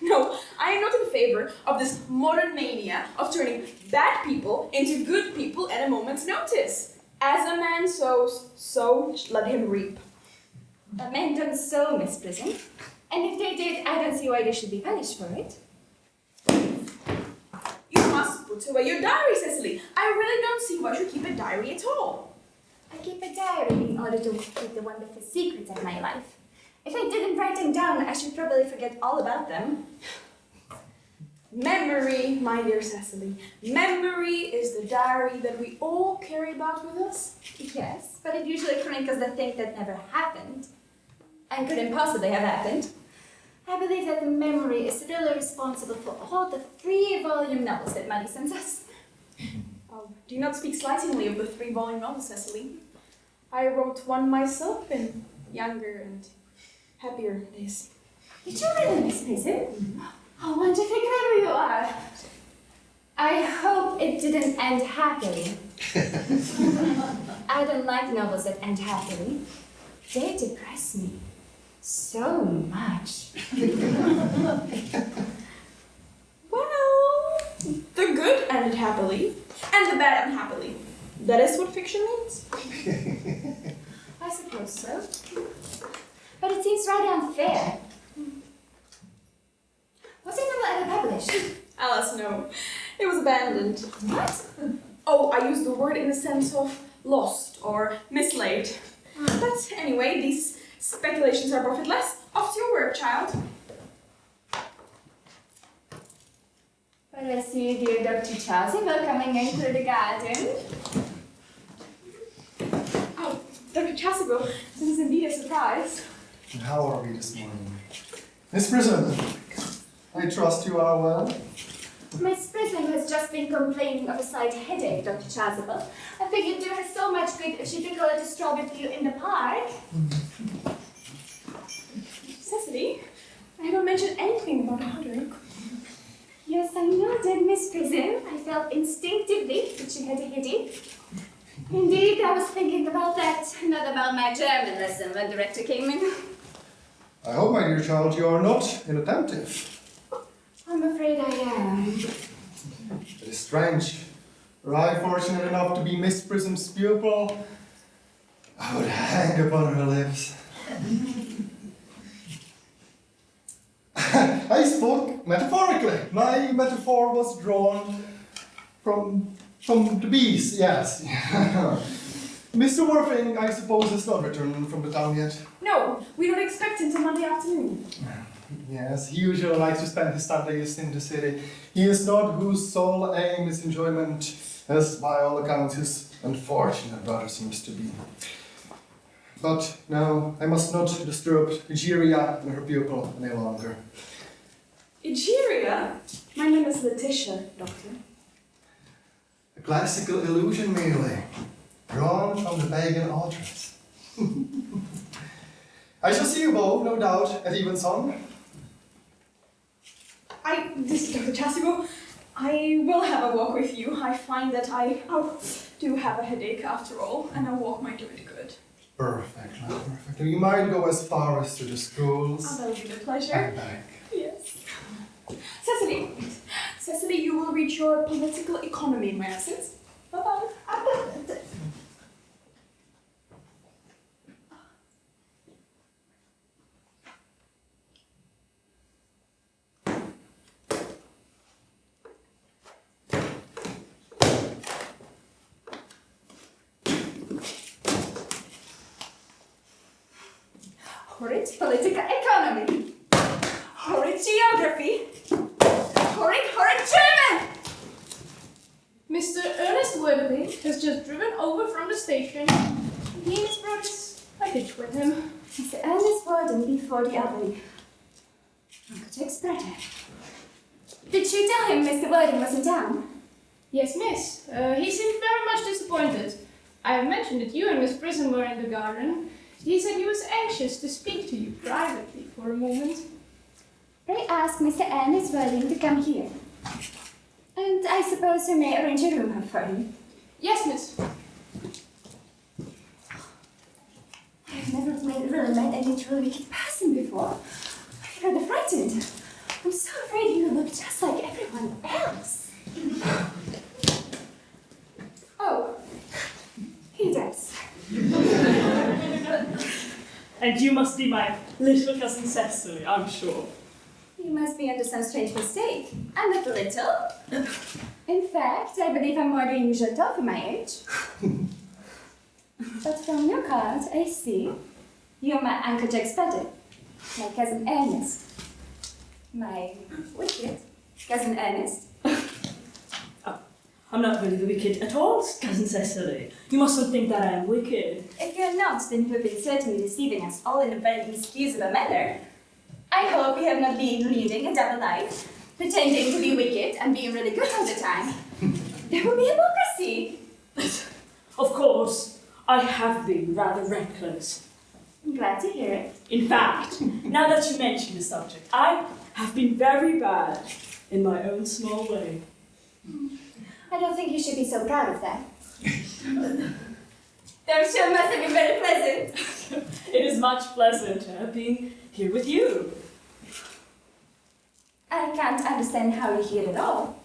No, I am not in favor of this modern mania of turning bad people into good people at a moment's notice. As a man sows, so let him reap. But men don't sow, Miss Prison. And if they did, I don't see why they should be punished for it. You must put away your diary, Cecily. I really don't see why you should keep a diary at all. I keep a diary in order to keep the wonderful secrets of my life. If I didn't write them down, I should probably forget all about them. Memory, my dear Cecily. Memory is the diary that we all carry about with us. Yes, but it usually chronicles the thing that never happened. And couldn't possibly have happened. I believe that the memory is really responsible for all the 3-volume novels that Maddie sends us. Oh, do not speak slightingly of the 3-volume novel, Cecily. I wrote one myself in younger and happier days. Did you really, Miss Mason? How wonderfully clever you are. I hope it didn't end happily. I don't like novels that end happily. They depress me. So much. Well, the good ended happily, and the bad unhappily. That is what fiction means. I suppose so. But it seems rather unfair. Was it never ever published? Alas, no. It was abandoned. What? Oh, I used the word in the sense of lost or mislaid. But anyway, these speculations are profitless. Off to your work, child. But I see dear Dr. Tesař coming in through the garden. Oh, Dr. Tesař, this is indeed a surprise. How are we this morning? Miss Prism, I trust you are well. Miss Prism has just been complaining of a slight headache, Dr. Tesař. I figured do her so much good if she could go to stroll with you in the park. Cecily, I haven't mentioned anything about Masaryk. Yes, I know that, Miss Prism. I felt instinctively that she had a headache. Indeed, I was thinking about that, not about my German lesson when the rector came in. I hope, my dear child, you are not inattentive. I'm afraid I am. It is strange. Were I fortunate enough to be Miss Prism's pupil, I would hang upon her lips. I spoke metaphorically. My metaphor was drawn from the bees, yes. Mr. Worthing, I suppose, has not returned from the town yet. No, we don't expect him till Monday afternoon. Yes, he usually likes to spend his Sundays in the city. He is not whose sole aim is enjoyment, as by all accounts his unfortunate brother seems to be. But no, I must not disturb Egeria and her pupil any longer. Egeria? My name is Letitia, Doctor. A classical illusion merely, drawn from the pagan authors. I shall see you both, no doubt, at evensong. This is Dr. Tesař. I will have a walk with you. I find that I do have a headache after all, and a walk might do it good. Perfect, perfect. You might go as far as to the schools. Oh, that would be a pleasure. And back. Yes. Cecily, you will read your political economy in my absence. Bye-bye. Horrid political economy. Horrid geography. Horrid German! Mr. Ernest Wilde has just driven over from the station. He has brought his luggage with him. Mr. Ernest Vaudano before the oven. Architect's brother. Did you tell him Mr. Vaudano was in town? Yes, miss. He seemed very much disappointed. I have mentioned that you and Miss Prism were in the garden. He said he was anxious to speak to you privately for a moment. Pray ask Mr. Ernest Vaudano to come here. And I suppose you may arrange a room for him. Yes, miss. I've never really met any truly wicked person before. I'm rather frightened. I'm so afraid you look just like everyone else. Oh, he does. And you must be my little cousin Cecily, I'm sure. You must be under some strange mistake. I'm not little. In fact, I believe I'm more than usual tall for my age. But from your card, I see you're my Uncle Jack's brother, my cousin Ernest. My wicked cousin Ernest. I'm not really wicked at all, cousin Cecily. You mustn't think that I am wicked. If you're not, then you have been certainly deceiving us all in a very inexcusable manner. I hope you have not been leading a double life, pretending to be wicked and being really good all the time. There will be hypocrisy. Of course, I have been rather reckless. I'm glad to hear it. In fact, now that you mention the subject, I have been very bad in my own small way. I don't think you should be so proud of that. I'm sure it must have been very pleasant. It is much pleasanter being here with you. I can't understand how you're here at all.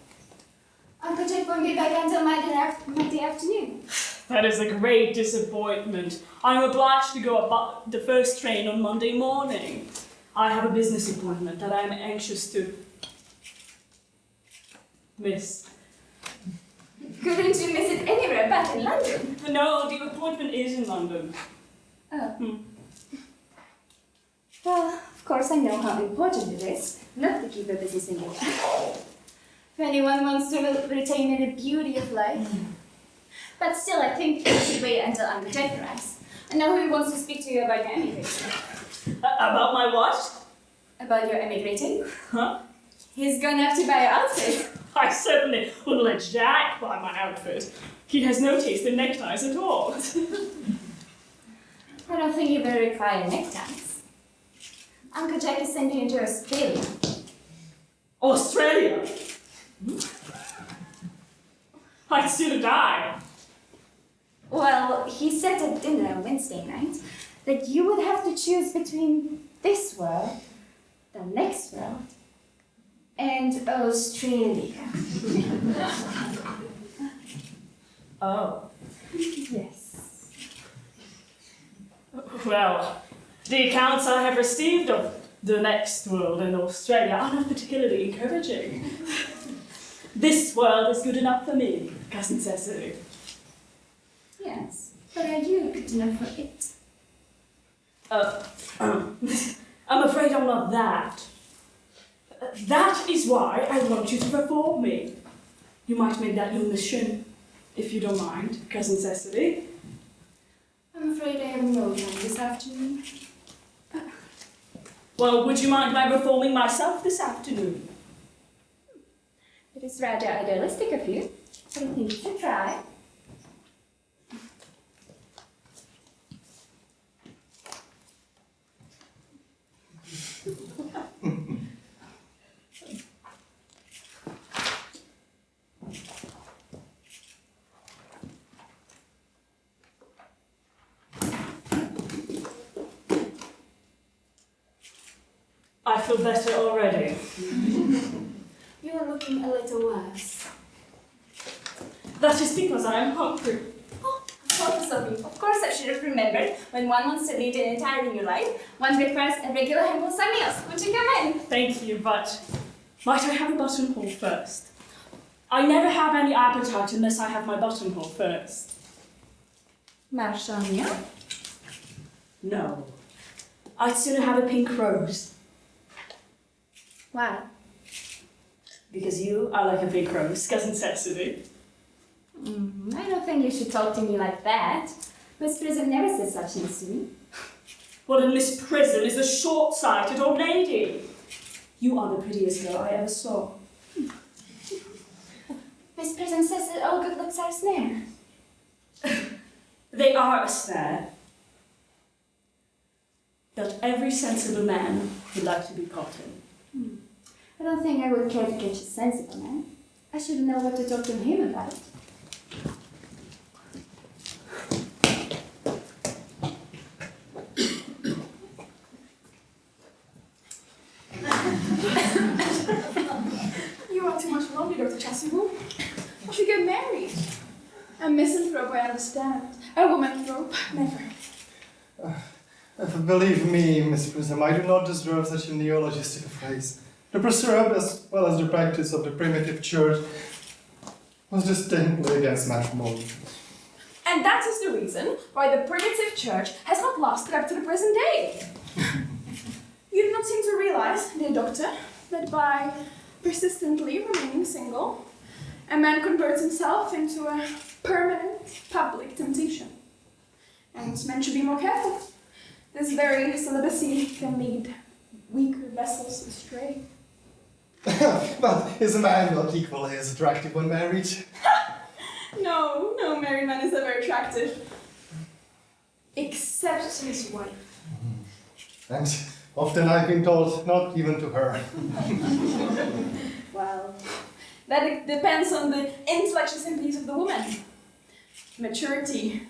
Uncle Jack won't be back until Monday afternoon. That is a great disappointment. I'm obliged to go about the first train on Monday morning. I have a business appointment that I'm anxious to miss. Couldn't you miss it anywhere but in London? No, the appointment is in London. Oh. Well, of course I know how important it is not to keep a business in your life. If anyone wants to retain the beauty of life. But still, I think you should wait until Uncle Jack arrives. I know who wants to speak to you about your emigrating. About my what? About your emigrating? Huh? He's gonna have to buy your outfit. I certainly wouldn't let Jack buy my outfit. He has no taste in neckties at all. I don't think you will require neckties. Uncle Jack is sending you to Australia. Australia? I'd sooner die. Well, he said at dinner on Wednesday night that you would have to choose between this world, the next world, and Australia. Oh. Yes. Well, the accounts I have received of the next world and Australia are not particularly encouraging. This world is good enough for me, Cousin Cecily. Yes, but are you good enough for it? I'm afraid I'm not that. That is why I want you to reform me. You might make that your mission, if you don't mind, Cousin Cecily. I'm afraid I have no time this afternoon. Well, would you mind my reforming myself this afternoon? It is rather idealistic of you, but I think you should try. I feel better already. You are looking a little worse. That is because I am hungry. Oh, of course I should have remembered. When one wants to lead an entire new life, one requires a regular handful of meals. Would you come in? Thank you, but might I have a buttonhole first? I never have any appetite unless I have my buttonhole first. Marshania? No. I'd sooner have a pink rose. Why? Because you are like a pink rose, Cousin Cecily. I don't think you should talk to me like that. Miss Prism never says such things to me. Well, and Miss Prism is a short-sighted old lady. You are the prettiest girl I ever saw. Miss Prism says that all good looks are a snare. They are a snare. That every sensible man would like to be caught in. I don't think I would care to catch a sensible man. I should know what to talk to him about. You are too much lonely, Dr. Gypsywood. You should get married. A misanthrope, I understand. A womanthrope, never. Believe me, Miss Prism, I do not deserve such a neologistic phrase. The preserve, as well as the practice of the primitive church, was distinctly against matrimony. And that is the reason why the primitive church has not lasted up to the present day. You do not seem to realize, dear doctor, that by persistently remaining single, a man converts himself into a permanent public temptation. And men should be more careful. This very celibacy can lead weaker vessels astray. But is a man not equally as attractive when married? No married man is ever attractive. Except his wife. And often I've been told not even to her. Well, that depends on the intellectual sympathies of the woman. Maturity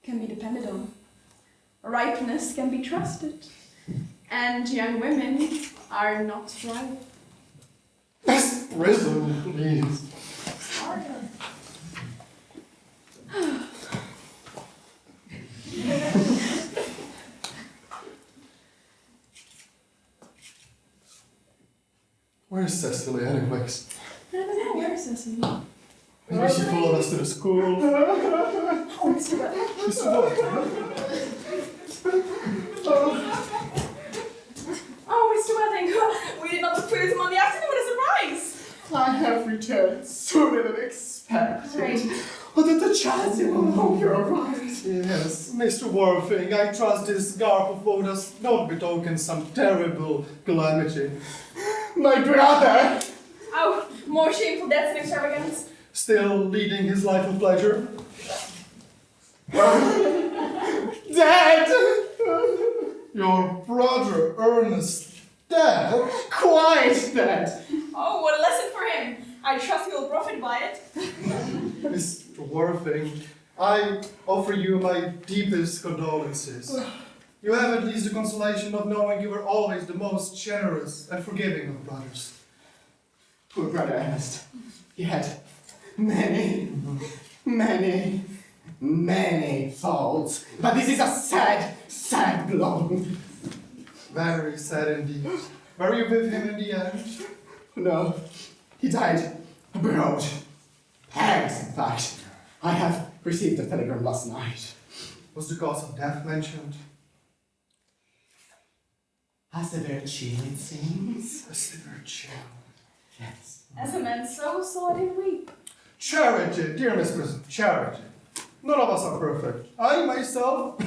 can be depended on. Ripeness can be trusted. And young women are not ripe. Best prison, please. Where's Cecily anyways? I don't know, where's Cecily? Maybe she followed us to the school. Oh, Mr. Butler. Mr. Walker. Oh, Mr. Wedding, we did not put him on the afternoon with a surprise. I have returned sooner than expected. Right. Oh, that the chance it will hope you're right. Yes, Mr. Worthing, I trust this garb of woe does not betoken some terrible calamity. My brother! Oh, more shameful deaths and extravagance. Still leading his life of pleasure. Dead! Your brother Ernest dead? Quite dead! Oh, what a lesson for him. I trust he will profit by it. Mr. Worthing, I offer you my deepest condolences. You have at least the consolation of knowing you were always the most generous and forgiving of brothers. Poor brother Ernest. He had many faults. But this is a sad, sad blow. Very sad indeed. Were you with him in the end? No, he died abroad. Paris, in fact. I have received a telegram last night. Was the cause of death mentioned? A severe chill, it seems. A severe chill. Yes. As a man so let him weep. Charity, dear Miss Prison, charity. None of us are perfect. I myself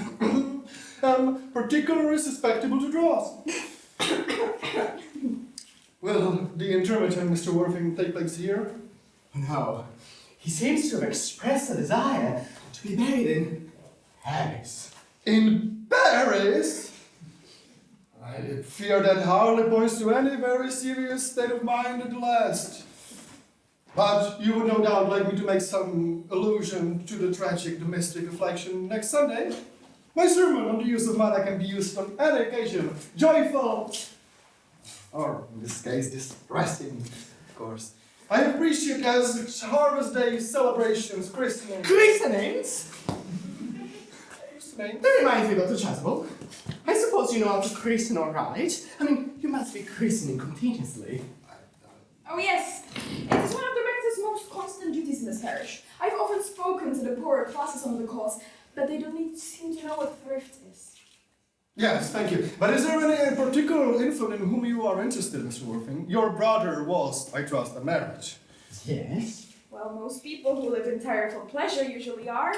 am particularly susceptible to draws. Will the interment, Mr. Worthing, take place here? No. He seems to have expressed a desire to be buried in Paris. In Paris? I fear that hardly points to any very serious state of mind at last. But you would no doubt like me to make some allusion to the tragic domestic affliction next Sunday. My sermon on the use of mana can be used on any occasion, joyful, or in this case, distressing, of course. I have preached it as Harvest Day celebrations, christenings. Christenings? Christenings? That reminds me, Dr. Chasuble. I suppose you know how to christen all right. I mean, you must be christening continuously. Oh yes, it is one of the rector's most constant duties in this parish. I've often spoken to the poorer classes on the cause, but they don't seem to know what thrift is. Yes, thank you. But is there any particular infant in whom you are interested, Mr. Worthing? Your brother was, I trust, a marriage. Yes? Well, most people who live entirely for pleasure usually are.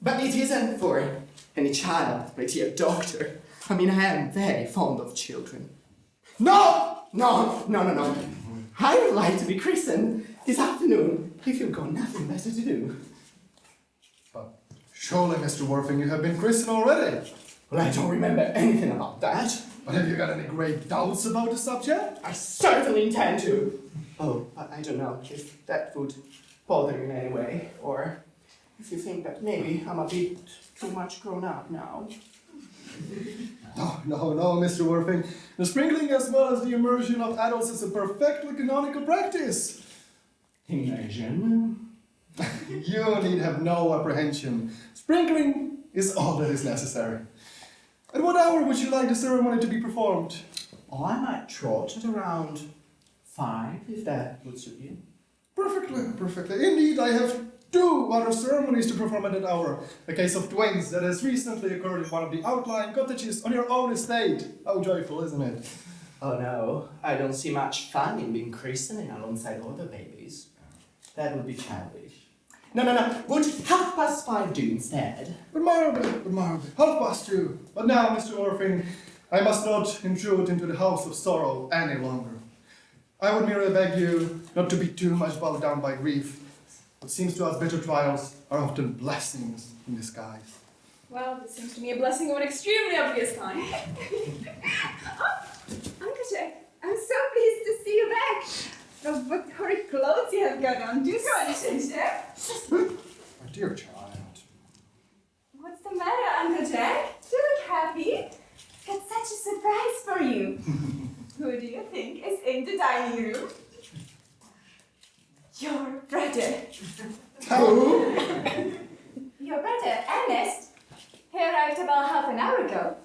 But it isn't for any child, my dear doctor. I mean, I am very fond of children. No! I would like to be christened this afternoon if you've got nothing better to do. But surely, Mr. Worthing, you have been christened already. Well, I don't remember anything about that. But have you got any great doubts about the subject? I certainly intend to. Oh, but I don't know if that would bother you in any way, or if you think that maybe I'm a bit too much grown up now. No, Mr. Worthing. The sprinkling as well as the immersion of adults is a perfectly canonical practice. Immersion? You need have no apprehension. Sprinkling is all that is necessary. At what hour would you like the ceremony to be performed? Oh, I might trot at around 5, if that would suit you. Perfectly. Indeed, I have 2 other ceremonies to perform at that hour. A case of twins that has recently occurred in one of the outlying cottages on your own estate. How joyful, isn't it? Oh no, I don't see much fun in being christened alongside other babies. That would be childish. No. Would 5:30 do instead? Admirable. 2:30. But now, Mr. Worthing, I must not intrude into the house of sorrow any longer. I would merely beg you not to be too much bowed down by grief. What seems to us bitter trials are often blessings in disguise. Well, this seems to me a blessing of an extremely obvious kind. Uncle Jack, I'm so pleased to see you back. Oh, what horrid clothes you have got on. Do you know anything, sir? My dear child. Who do you think is in the dining room? Your brother. Who? Your brother, Ernest. He arrived about half an hour ago.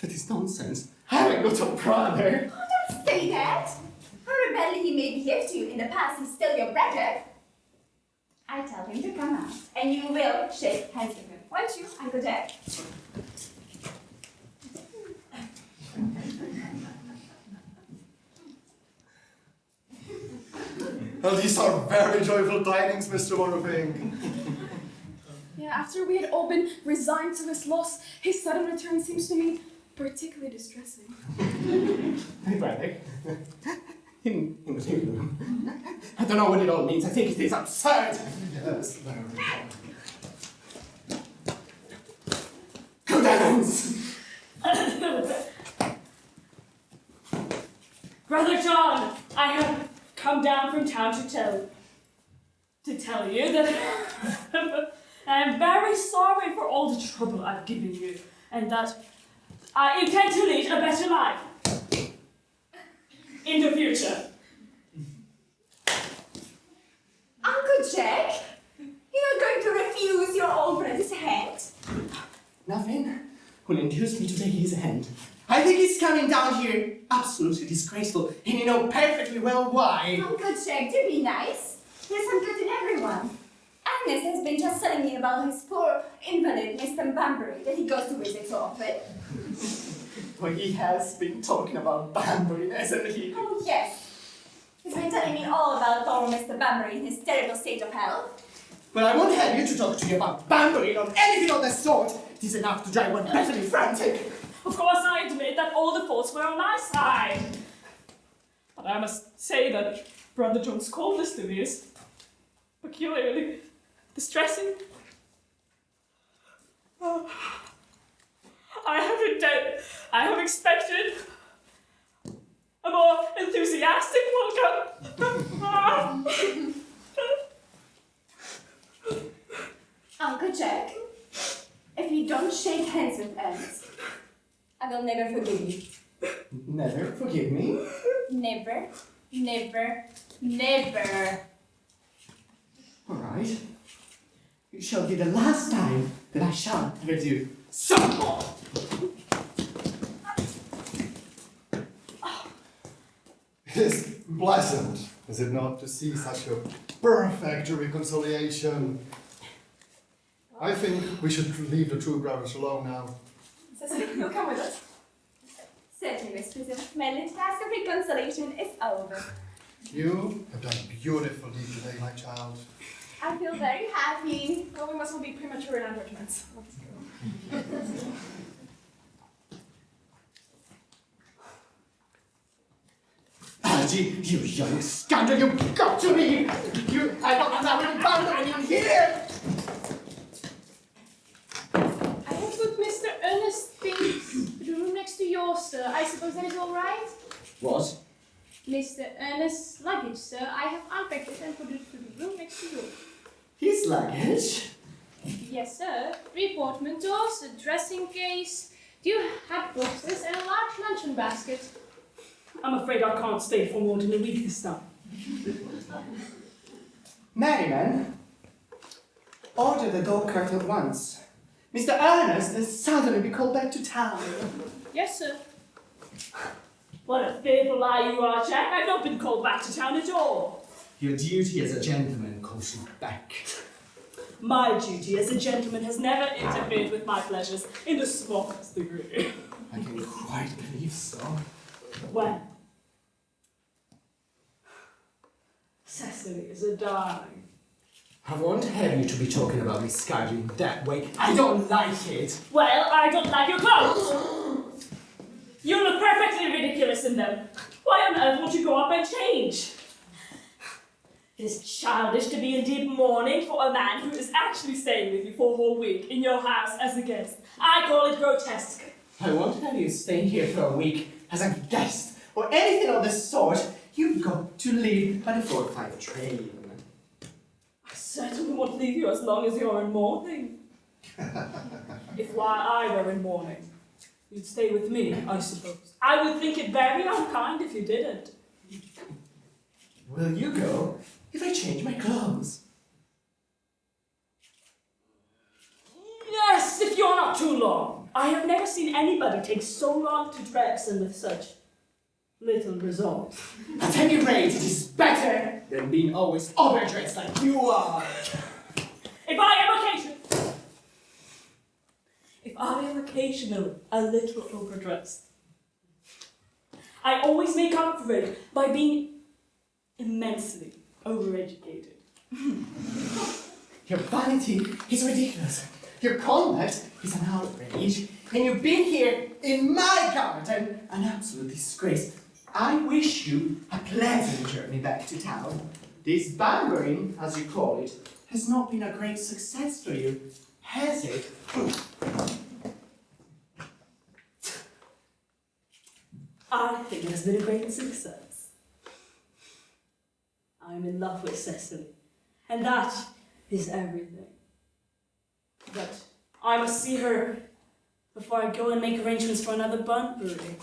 That is nonsense. I haven't got a brother. Oh, don't say that. However badly he may behave to you in the past, he's still your brother. I tell him to come out, and you will shake hands with him. Won't you, Uncle Jack? Well, these are very joyful tidings, Mr. Moroving. Yeah, after we had all been resigned to his loss, his sudden return seems to me particularly distressing. My brother. In the living room. I don't know what it all means. I think it is absurd. Yes, very well. Good heavens! Brother John, I have come down from town to tell you that I am very sorry for all the trouble I've given you, and that I intend to lead a better life in the future. Uncle Jack, you're not going to refuse your old brother's hand? Nothing will induce me to take his hand. I think he's coming down here absolutely disgraceful, and you know perfectly well why. Uncle Jack, do be nice. There's some good in everyone. Ernest has been just telling me about his poor invalid, Mr. Bunbury, that he goes to visit so often. Well, he has been talking about Bunbury, hasn't he? Oh, yes. He's been telling me all about poor Mr. Bunbury in his terrible state of health. Well, I won't have you to talk to me about Bunbury or anything of the sort. It is enough to drive one utterly frantic. Of course, I admit that all the faults were on my side. But I must say that Brother John's coldness to me is peculiarly distressing. Oh. I have expected a more enthusiastic welcome. Uncle Jack, if you don't shake hands with Ernest, I will never forgive you. Never forgive me? Never, never, never. All right. It shall be the last time that I shall ever do so. It is pleasant, is it not, to see such a perfect reconciliation? I think we should leave the true brothers alone now. Cecily, you'll come with us. Certainly, Miss Prism. My little task of reconciliation is over. You have done beautifully today, my child. I feel very happy. Well, we mustn't be premature in advertisements. Let's go. Algie, you young scoundrel, you've got to leave! I don't allow you to bother anyone here! I have put Mr. Ernest things in the room next to yours, sir. I suppose that is all right? What? Mr. Ernest's luggage, sir. I have unpacked it and put it to the room next to yours. His luggage? Yes, sir. 3 portmanteaus, a dressing case, 2 hat boxes, and a large luncheon basket. I'm afraid I can't stay for more than a week this time. Merriman, order the dog cart at once. Mr. Ernest has suddenly been called back to town. Yes, sir. What a fearful lie you are, Jack. I've not been called back to town at all. Your duty as a gentleman calls you back. My duty as a gentleman has never interfered with my pleasures in the smallest degree. I can quite believe so. When? Cecily is a darling. I won't have you to be talking about Miss Cardew in that way. I don't like it. Well, I don't like your clothes. You look perfectly ridiculous in them. Why on earth won't you go up and change? It is childish to be in deep mourning for a man who is actually staying with you for a whole week in your house as a guest. I call it grotesque. I won't have you staying here for a week as a guest or anything of the sort. You've got to leave by the 4:05 train. I certainly won't leave you as long as you're in mourning. If while I were in mourning, you'd stay with me, I suppose. I would think it very unkind if you didn't. Will you go if I change my clothes? Yes, if you're not too long. I have never seen anybody take so long to dress and with such little result. At any rate, it is better than being always overdressed like you are. If I am occasionally a little overdressed, I always make up for it by being immensely overeducated. Your vanity is ridiculous. Your conduct is an outrage. And you've been here in my garden, an absolute disgrace. I wish you a pleasant journey back to town. This bangering, as you call it, has not been a great success for you, has it? I think it has been a great success. I'm in love with Cecily, and that is everything. But I must see her before I go and make arrangements for another bunbury.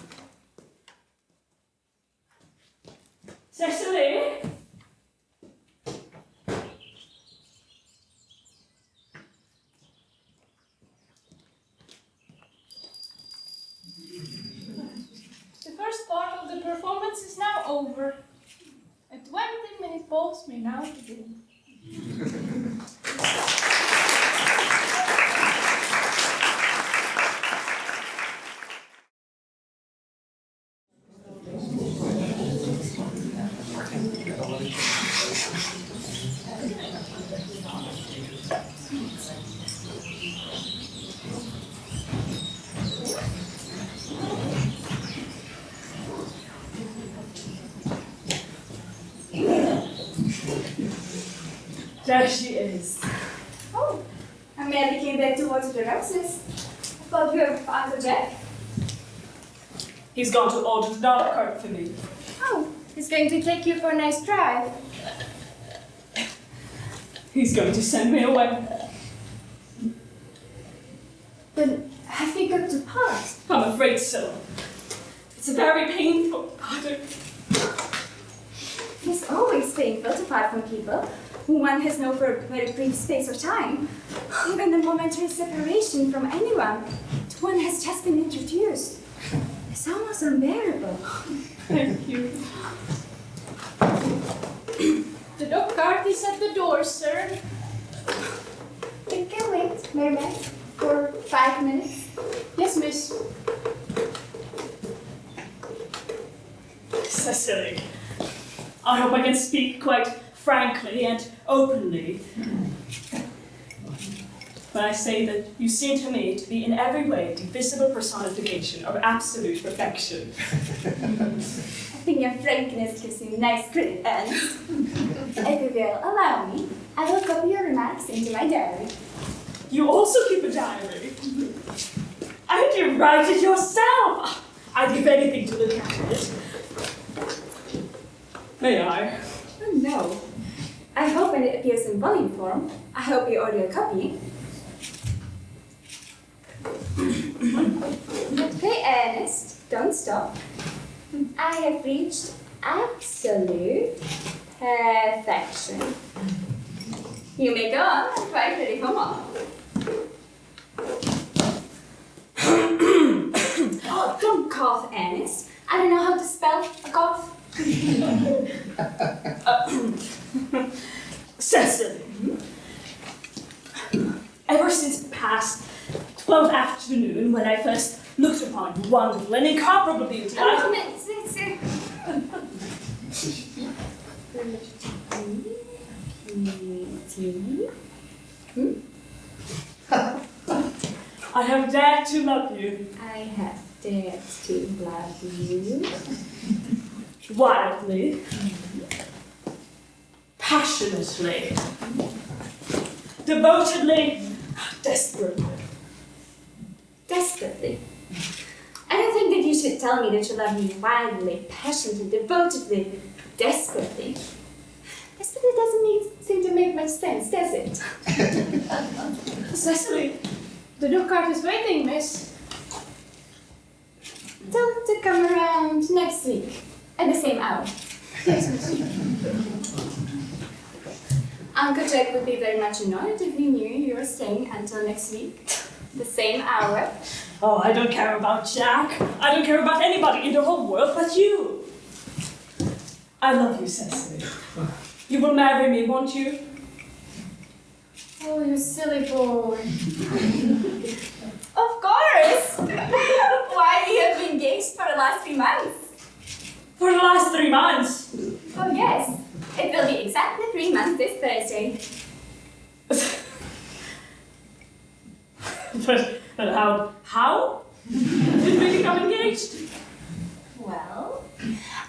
Cecily? The first part of the performance is now over. A 20-minute pause may now begin. There she is. Oh, Amelie came back to water the roses. I thought you were with Uncle Jack. He's gone to order the dog cart for me. Oh, he's going to take you for a nice drive. He's going to send me away. But have you got to part? I'm afraid so. It's a very painful part. It's always painful to part from people who one has known for a very brief space of time. Even a momentary separation from anyone to one has just been introduced. It's almost unbearable. Thank you. The dog cart is at the door, sir. You can wait, Mermaid, for 5 minutes. Yes, miss. Cecily, I hope I can speak quite frankly and openly when I say that you seem to me to be in every way the visible personification of absolute perfection. I think your frankness gives you nice credit, Ernest. If you will allow me, I will copy your remarks into my diary. You also keep a diary. And you write it yourself. I'd give anything to look at it. May I? Oh, no. I hope when it appears in volume form, I hope you order a copy. Okay, Ernest, don't stop. I have reached absolute perfection. You may go on, I'm quite ready for more. Oh, don't cough, Ernest. I don't know how to spell a cough. Cecily, ever since past 12th afternoon, when I first looked upon your wonderful and incomparable beauty, I have dared to love you. I have dared to love you. Wildly. Passionately. Devotedly. Desperately. Desperately. I don't think that you should tell me that you love me wildly, passionately, devotedly, desperately. Desperately doesn't seem to make much sense, does it? Cecily, The dog cart is waiting, miss. Tell it to come around next week. I hour. Uncle Jack would be very much annoyed if he knew you were staying until next week. The same hour. Oh, I don't care about Jack. I don't care about anybody in the whole world but you. I love you, Cecily. You will marry me, won't you? Oh, you silly boy. Of course! Why, we have been engaged for the last 3 months. For the last 3 months? Oh, yes. It will be exactly 3 months this Thursday. But how did we become engaged? Well,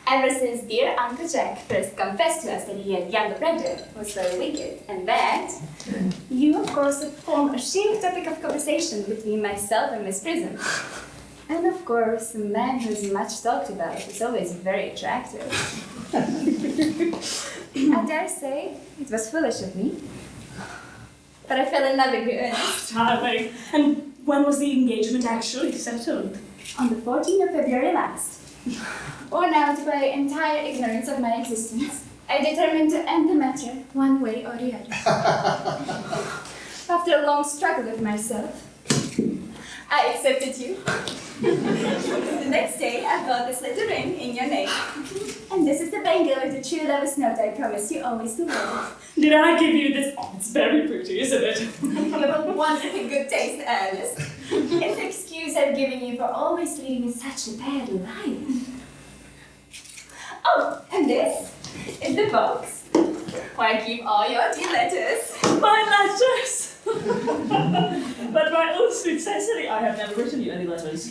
ever since dear Uncle Jack first confessed to us that he had a younger brother who was very wicked, and that you, of course, have formed a chief topic of conversation between myself and Miss Prism. And of course, a man who is much talked about is always very attractive. I dare say it was foolish of me, but I fell in love with you, Ernest. Darling. And when was the engagement actually settled? On the 14th of February last. Worn out by entire ignorance of my existence, I determined to end the matter one way or the other. After a long struggle with myself, I accepted you. The next day, I bought this little ring in your name. And this is the bangle with the true lover's note I promised you always to wear. Did I give you this? Oh, it's very pretty, isn't it? You have a wonderfully good taste, Ernest. It's the excuse I've given you for always leading such a bad life. Oh, and this is the box where I keep all your dear letters. My letters! But my own sweet Cecily, I have never written you any letters.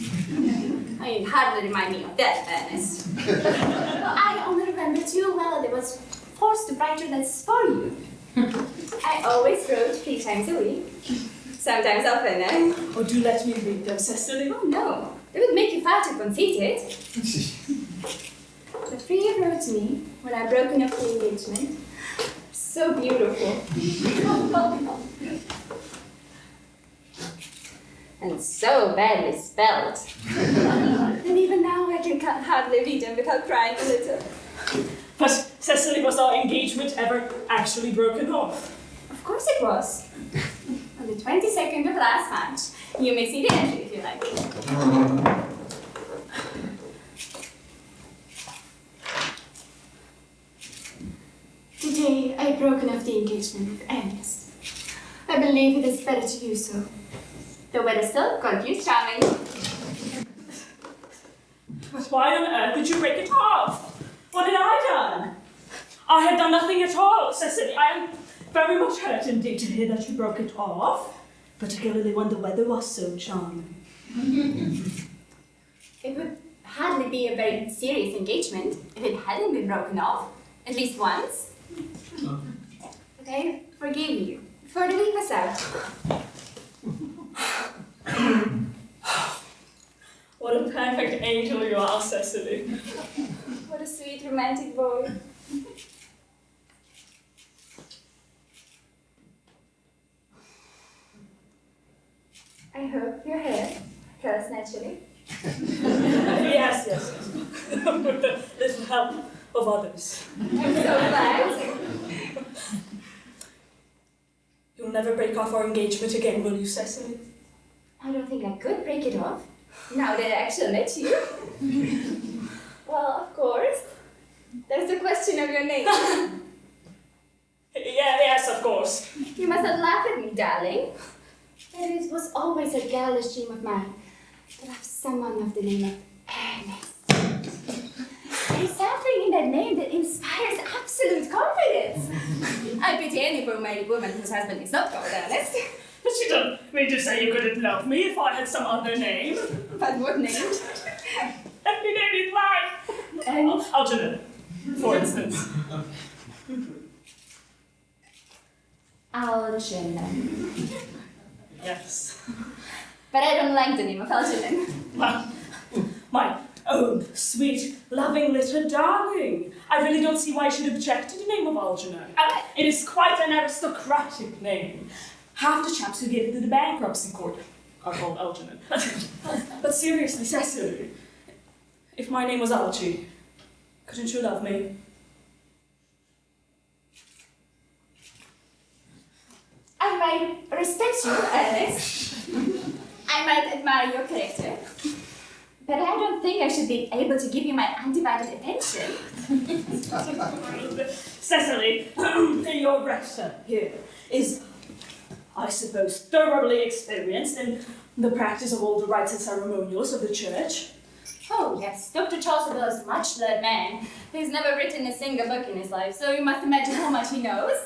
Oh, you hardly remind me of that, Ernest. I only remember too well that I was forced to write your letters for you. I always wrote 3 times a week. Sometimes often, Oh, do let me read them, Cecily. Oh, no. It would make you far too conceited. The 3 you wrote to me when I broke off the engagement. So beautiful. And so badly spelled. And even now I can hardly read them without crying a little. But Cecily, was our engagement ever actually broken off? Of course it was. On the 22nd of last March. You may see the entry if you like. Today I've broken off the engagement with Ernest. I believe it is better to do so. The weather still continues charming. But why on earth did you break it off? What had I done? I had done nothing at all, Cecily. I am very much hurt indeed to hear that you broke it off, particularly when the weather was so charming. It would hardly be a very serious engagement if it hadn't been broken off, at least once. But I forgive you for the week was out. What a perfect angel you are, Cecily. What a sweet romantic boy. I hope your hair curls naturally. Yes. With the little help of others. I'm so glad. You'll never break off our engagement again, will you, Cecily? I don't think I could break it off, now that I actually met you. Well, of course. There's the question of your name. Yes, of course. You mustn't laugh at me, darling. It was always a girlish dream of mine to love someone of the name of Ernest. There is something in that name that inspires absolute confidence. I pity any poor married woman whose husband is not called Ernest. But you don't mean to say you couldn't love me if I had some other name? But what name? Every name you'd like. Algernon, for instance. Algernon. Yes. But I don't like the name of Algernon. Well, my own sweet, loving little darling. I really don't see why you should object to the name of Algernon. It is quite an aristocratic name. Half the chaps who get into the bankruptcy court are called Algernon. But seriously, Cecily, if my name was Algie, Couldn't you love me? I might respect you, Ernest. I might admire your character. But I don't think I should be able to give you my undivided attention. Cecily, your rector here is, I suppose, thoroughly experienced in the practice of all the rites and ceremonials of the church. Oh, yes, Dr. Chasuble is a much-learned man. He's never written a single book in his life, so you must imagine how much he knows.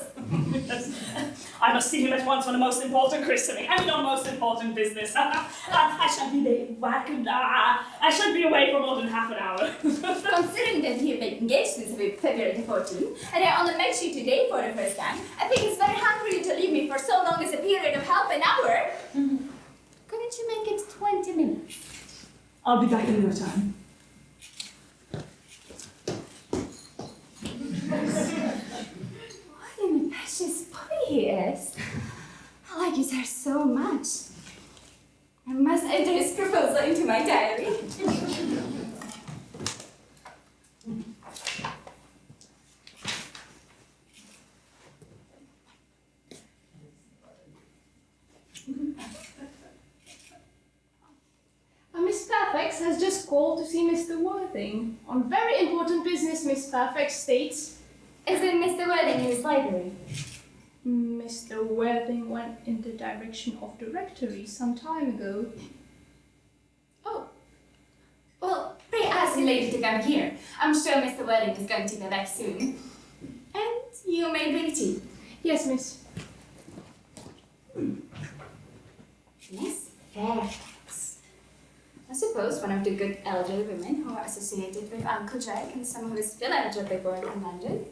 I must see him at once on the most important christening. I mean, on most important business. I shall be late. I shall be away for more than half an hour. Considering that he made engagements with February the 14th, and I only met you today for the first time, I think it's very hard for you to leave me for so long as a period of half an hour. Couldn't you make it 20 minutes? I'll be back in no time. What an impetuous boy he is. I like his hair so much. I must enter his proposal into my diary. Miss Fairfax has just called to see Mr. Worthing. On very important business, Miss Fairfax states. Isn't Mr. Worthing in his library? Mr. Worthing went in the direction of the rectory some time ago. Oh. Well, pray ask the lady to come here. I'm sure Mr. Worthing is going to be back soon. And you may bring tea. Yes, miss. Miss Fairfax. I suppose one of the good elderly women who are associated with Uncle Jack and some of his philanthropic work in London.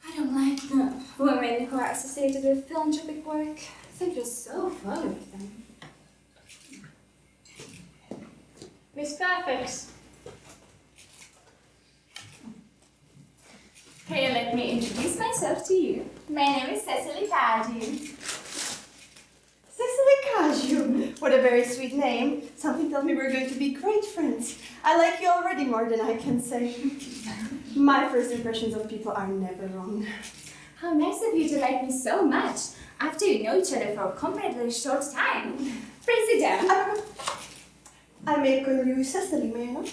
I don't like the women who are associated with philanthropic work. I think they're so full of them. Miss Fairfax. Pray let me introduce myself to you. My name is CECILY CARDEW. Cecily Cashew. What a very sweet name. Something tells me we're going to be great friends. I like you already more than I can say. My first impressions of people are never wrong. How nice of you to like me so much after you know each other for a comparatively short time. Pray sit down. I may call you Cecily, may I not?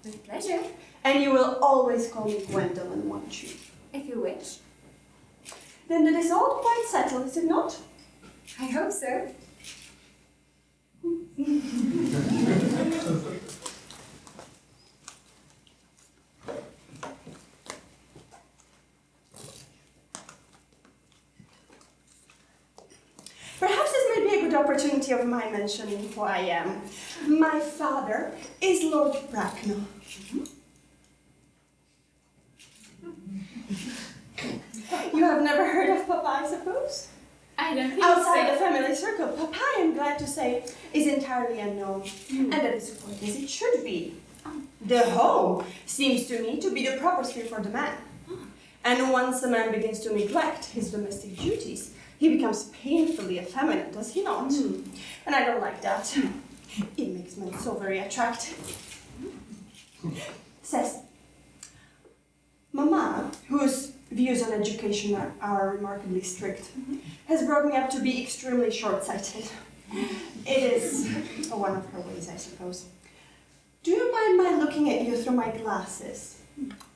With pleasure, And you will always call me Gwendolyn, won't you? if you wish. Then it is all quite settled, is it not? I hope so. Perhaps this may be a good opportunity of my mentioning who I am. My father is Lord Bracknell. You have never heard of Papa, I suppose? I don't think Outside the so. family circle, Papa, I am glad to say, is entirely unknown. And that is quite as it should be. The home seems to me to be the proper sphere for the man. And once a man begins to neglect his domestic duties, he becomes painfully effeminate, does he not? And I don't like that. It makes men so very attractive. Says, Mama, whose views on education are remarkably strict, has brought me up to be extremely short-sighted. It is one of her ways, I suppose. Do you mind my looking at you through my glasses?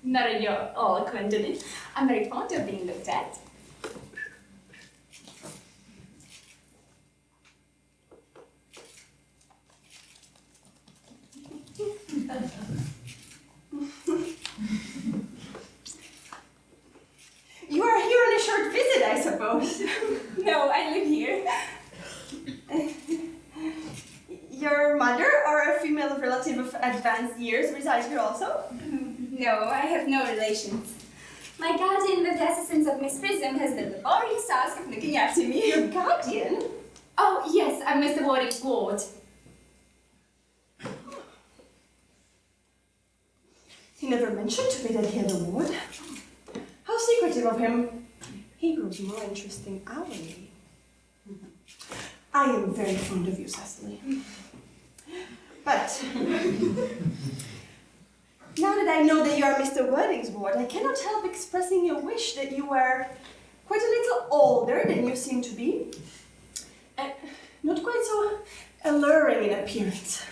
Not at all, Gwendolyn. I'm very fond of being looked at. You are here on a short visit, I suppose. No, I live here. Your mother, or a female relative of advanced years, resides here also? No, I have no relations. My guardian, with the assistance of Miss Prism, has the laborious task of looking after me. Your guardian? Oh, yes, I'm Mr. Warwick's ward. He never mentioned to me that he had a ward. How secretive of him. He grows more interesting hourly. I am very fond of you, Cecily. But Now that I know that you are Mr. Worthing's ward, I cannot help expressing a wish that you were quite a little older than you seem to be. And not quite so alluring in appearance.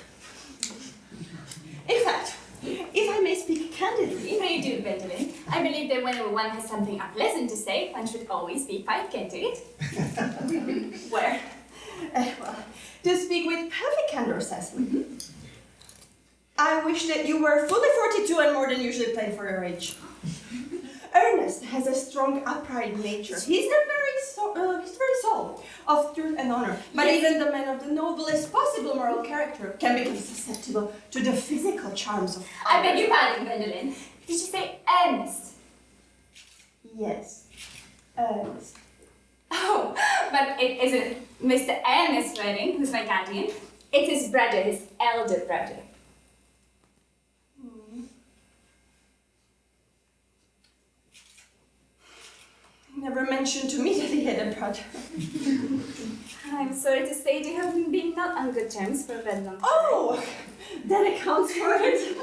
In fact, if I may speak candidly... May do, Gwendolen. I believe that whenever one has something unpleasant to say, one should always be quite candid. Where? Well, to speak with perfect candor, Cecily. I wish that you were fully 42 and more than usually plain for your age. Ernest has a strong, upright nature. He's the very soul of truth and honor. But even the man of the noblest possible moral character can become susceptible to the physical charms of I beg your pardon, Gwendolen. Did you say Ernest? Yes, Ernest. Oh, but it isn't Mr. Ernest Worthing, who's my guardian. It's his brother, his elder brother. He never mentioned to me that he had a brother. I'm sorry to say they have been not on good terms for a very long time. Oh, that accounts for it.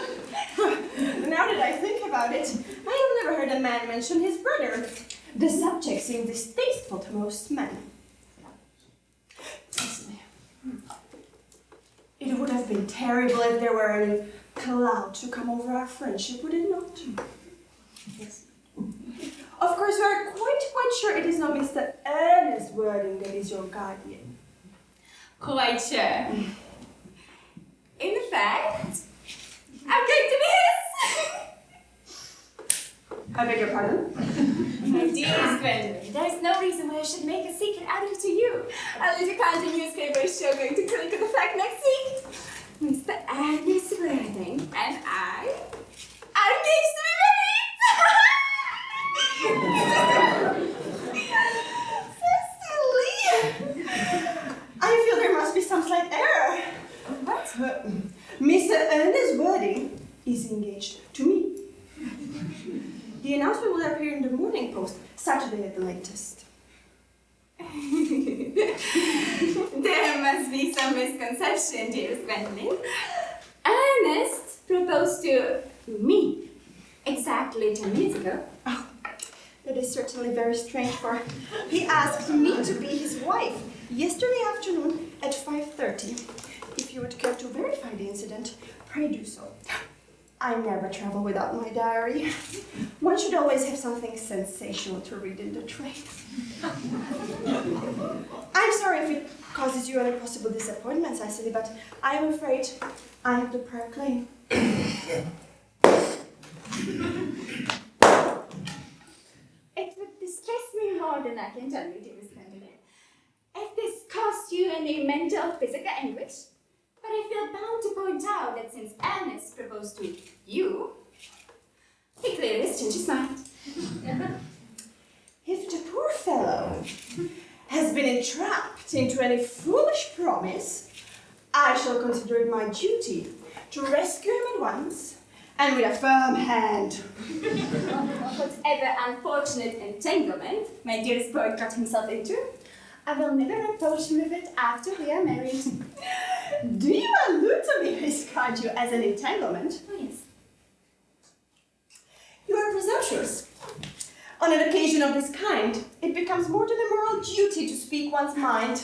Now that I think about it, I have never heard a man mention his brother. The subject seems distasteful to most men. Listen, it would have been terrible if there were any cloud to come over our friendship, would it not? Yes. Of course, we are quite sure it is not Mr. Ernest Worthing that is your guardian. Quite sure. In fact, I'm going to be his! I beg your pardon? My dearest Gwendolen, there is no reason why I should make a secret out of it to you. A little country newspaper show going to click on the fact next week. Mr. Ernest Worthing and I are engaged to be married! Cecily! I feel there must be some slight error. What? Mr. Ernest Worthing is engaged to me. The announcement will appear in the Morning Post, Saturday at the latest. There must be some misconception, dearest Gwendolen. Ernest proposed to me exactly 10 minutes ago. Oh, that is certainly very strange, for he asked me to be his wife yesterday afternoon at 5:30. If you would care to verify the incident, pray do so. I never travel without my diary. One should always have something sensational to read in the train. I'm sorry if it causes you any possible disappointment, Cecily, but I am afraid I have the prior claim. It would distress me more than I can tell you, dearest Gwendolen, if this caused you any mental or physical anguish. But I feel bound to point out that since Ernest proposed to you, he clearly has changed his mind. If the poor fellow has been entrapped into any foolish promise, I shall consider it my duty to rescue him at once and with a firm hand. Whatever unfortunate entanglement my dearest boy got himself into, I will never reproach him with it after we are married. Do you allude to me, Miss CARDEW, as an entanglement? Oh, yes. You are presumptuous. On an occasion of this kind, it becomes more than a moral duty to speak one's mind.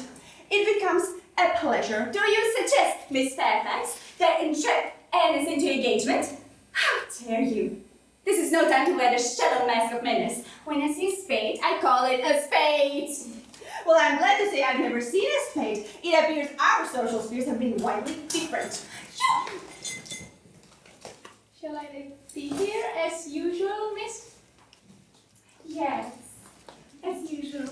It becomes a pleasure. Do you suggest, Miss Fairfax, that entrap Ernest into engagement? How dare you? This is no time to wear the shallow mask of menace. When I see a spade, I call it a spade. Well, I'm glad to say I've never seen a spade. It appears our social spheres have been widely different. Shall I be here as usual, miss? Yes, as usual.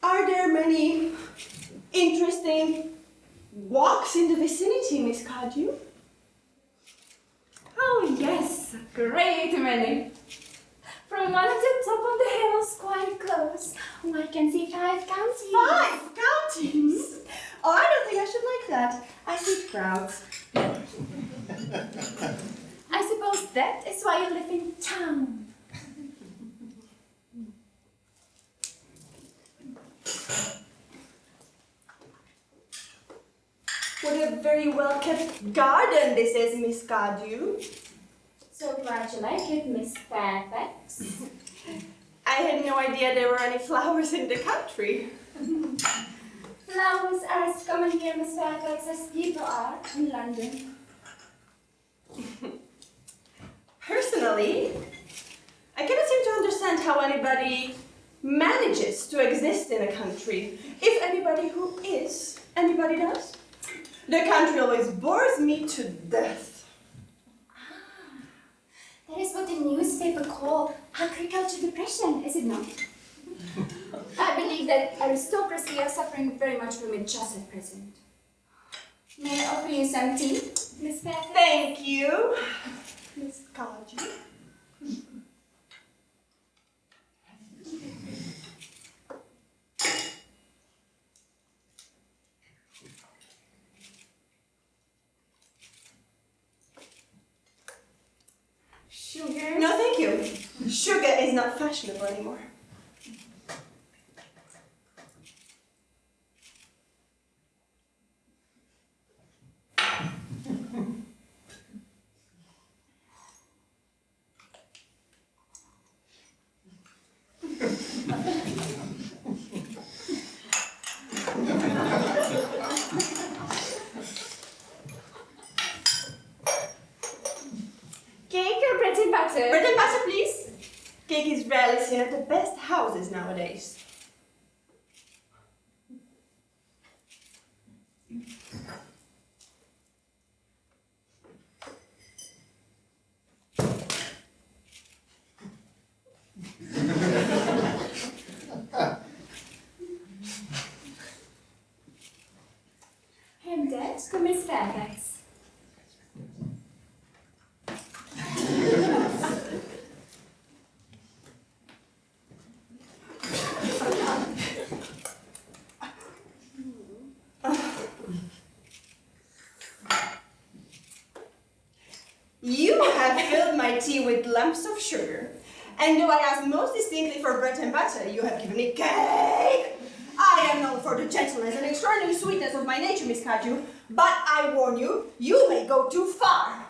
Are there many interesting walks in the vicinity, Miss CARDEW? Oh, yes, a great many. From one at the top of the hills, quite close, one can see 5 counties. 5 counties? Oh, I don't think I should like that. I hate crowds. I suppose that is why you live in town. What a very well-kept garden this is, Miss CARDEW. So glad you like it, Miss Fairfax. I had no idea there were any flowers in the country. Flowers are as common here, Miss Fairfax, as people are in London. Personally, I cannot seem to understand how anybody manages to exist in a country. If anybody who is, anybody does. The country always bores me to death. That is what the newspaper call agricultural depression, is it not? I believe that aristocracy are suffering very much from it just at present. May I offer you some tea, Miss Fairfax? Thank you, Miss CARDEW. Sugar? No, thank you. Sugar is not fashionable anymore. Cake or bread and butter? Bread and butter, please. Cake is rarely seen at the best houses nowadays. And that to Miss Fairfax. You have filled my tea with lumps of sugar. And though I asked most distinctly for bread and butter, you have given me cake! I am known for the gentleness and extraordinary sweetness of my nature, Miss CARDEW, but I warn you, you may go too far.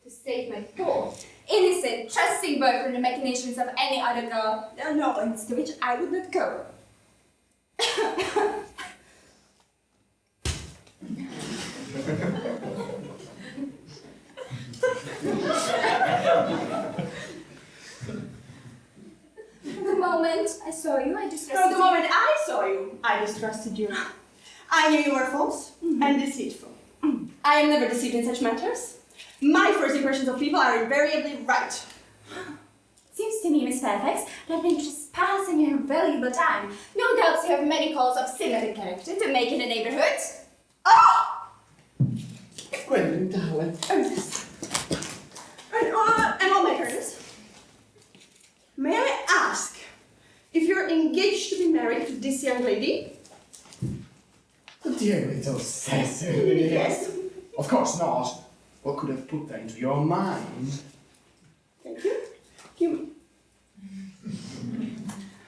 To save my poor, innocent, trusting boy from the machinations of any other girl. No, into which I would not go. From the moment I saw you, I distrusted From the you. moment I saw you, I distrusted you. I knew you were false and deceitful. I am never deceived in such matters. My first impressions of people are invariably right. Seems to me, Miss Fairfax, that you're just passing your valuable time. No doubt you have many calls of similar character to make in the neighborhood. Ah! Gwendolen, darling. Ernest. And all my Ernest. May I ask if you're engaged to be married to this young lady? Dear little Cecily. Yes. Of course not. What could have put that into your mind? Thank you. You.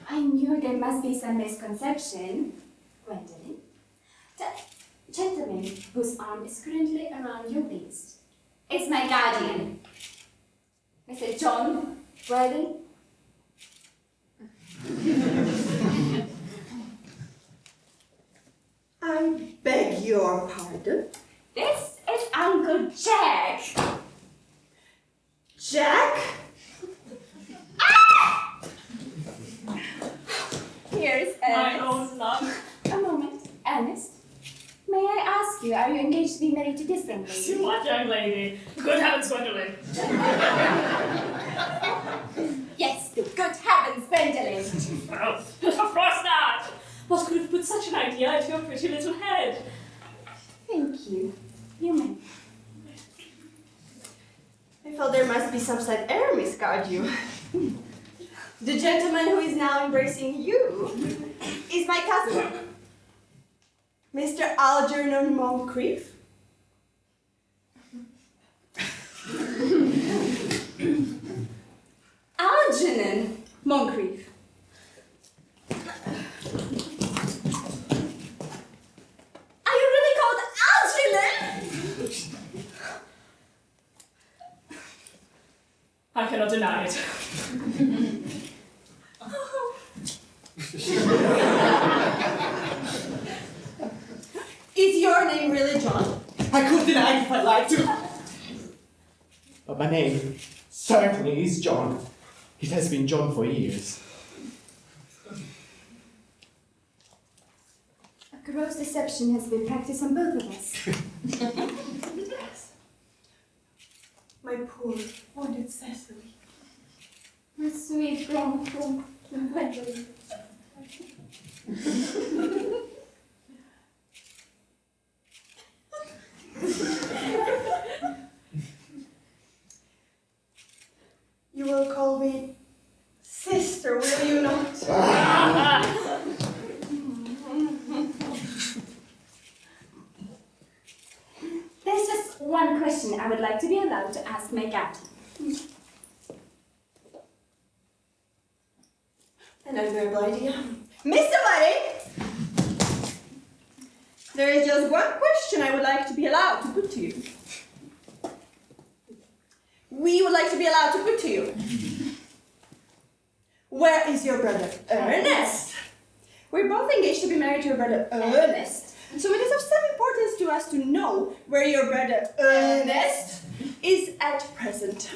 I knew there must be some misconception, Gwendolyn. The gentleman whose arm is currently around your waist is my guardian, Mr. John Wilde. I beg your pardon. This is Uncle Jack. Jack? Here's My Ernest. own luck. A moment, Ernest. May I ask you, are you engaged to be married to this young See lady? what, young lady? Good heavens, Gwendolyn. Yes, the good heavens, Gwendolyn. Well, of course not. What could have put such an idea into your pretty little head? Thank you. You may. I felt there must be some slight error, Miss CARDEW. The gentleman who is now embracing you is my cousin. Mr. ALGERNON MONCRIEFF. ALGERNON MONCRIEFF. Are you really called ALGERNON? I cannot deny it. Is your name really John? I could deny it if I'd like to. But my name certainly is John. It has been John for years. A gross deception has been practiced on both of us. Yes. My poor, wounded Cecily. My sweet Gwendolyn. You will call me sister, will you not? There's just one question I would like to be allowed to ask my captain. An unbearable idea. Mr. Masaryk! There is just one question I would like to be allowed to put to you. We would like to be allowed to put to you. Where is your brother, Ernest? We're both engaged to be married to your brother, Ernest. So it is of some importance to us to know where your brother, Ernest, is at present.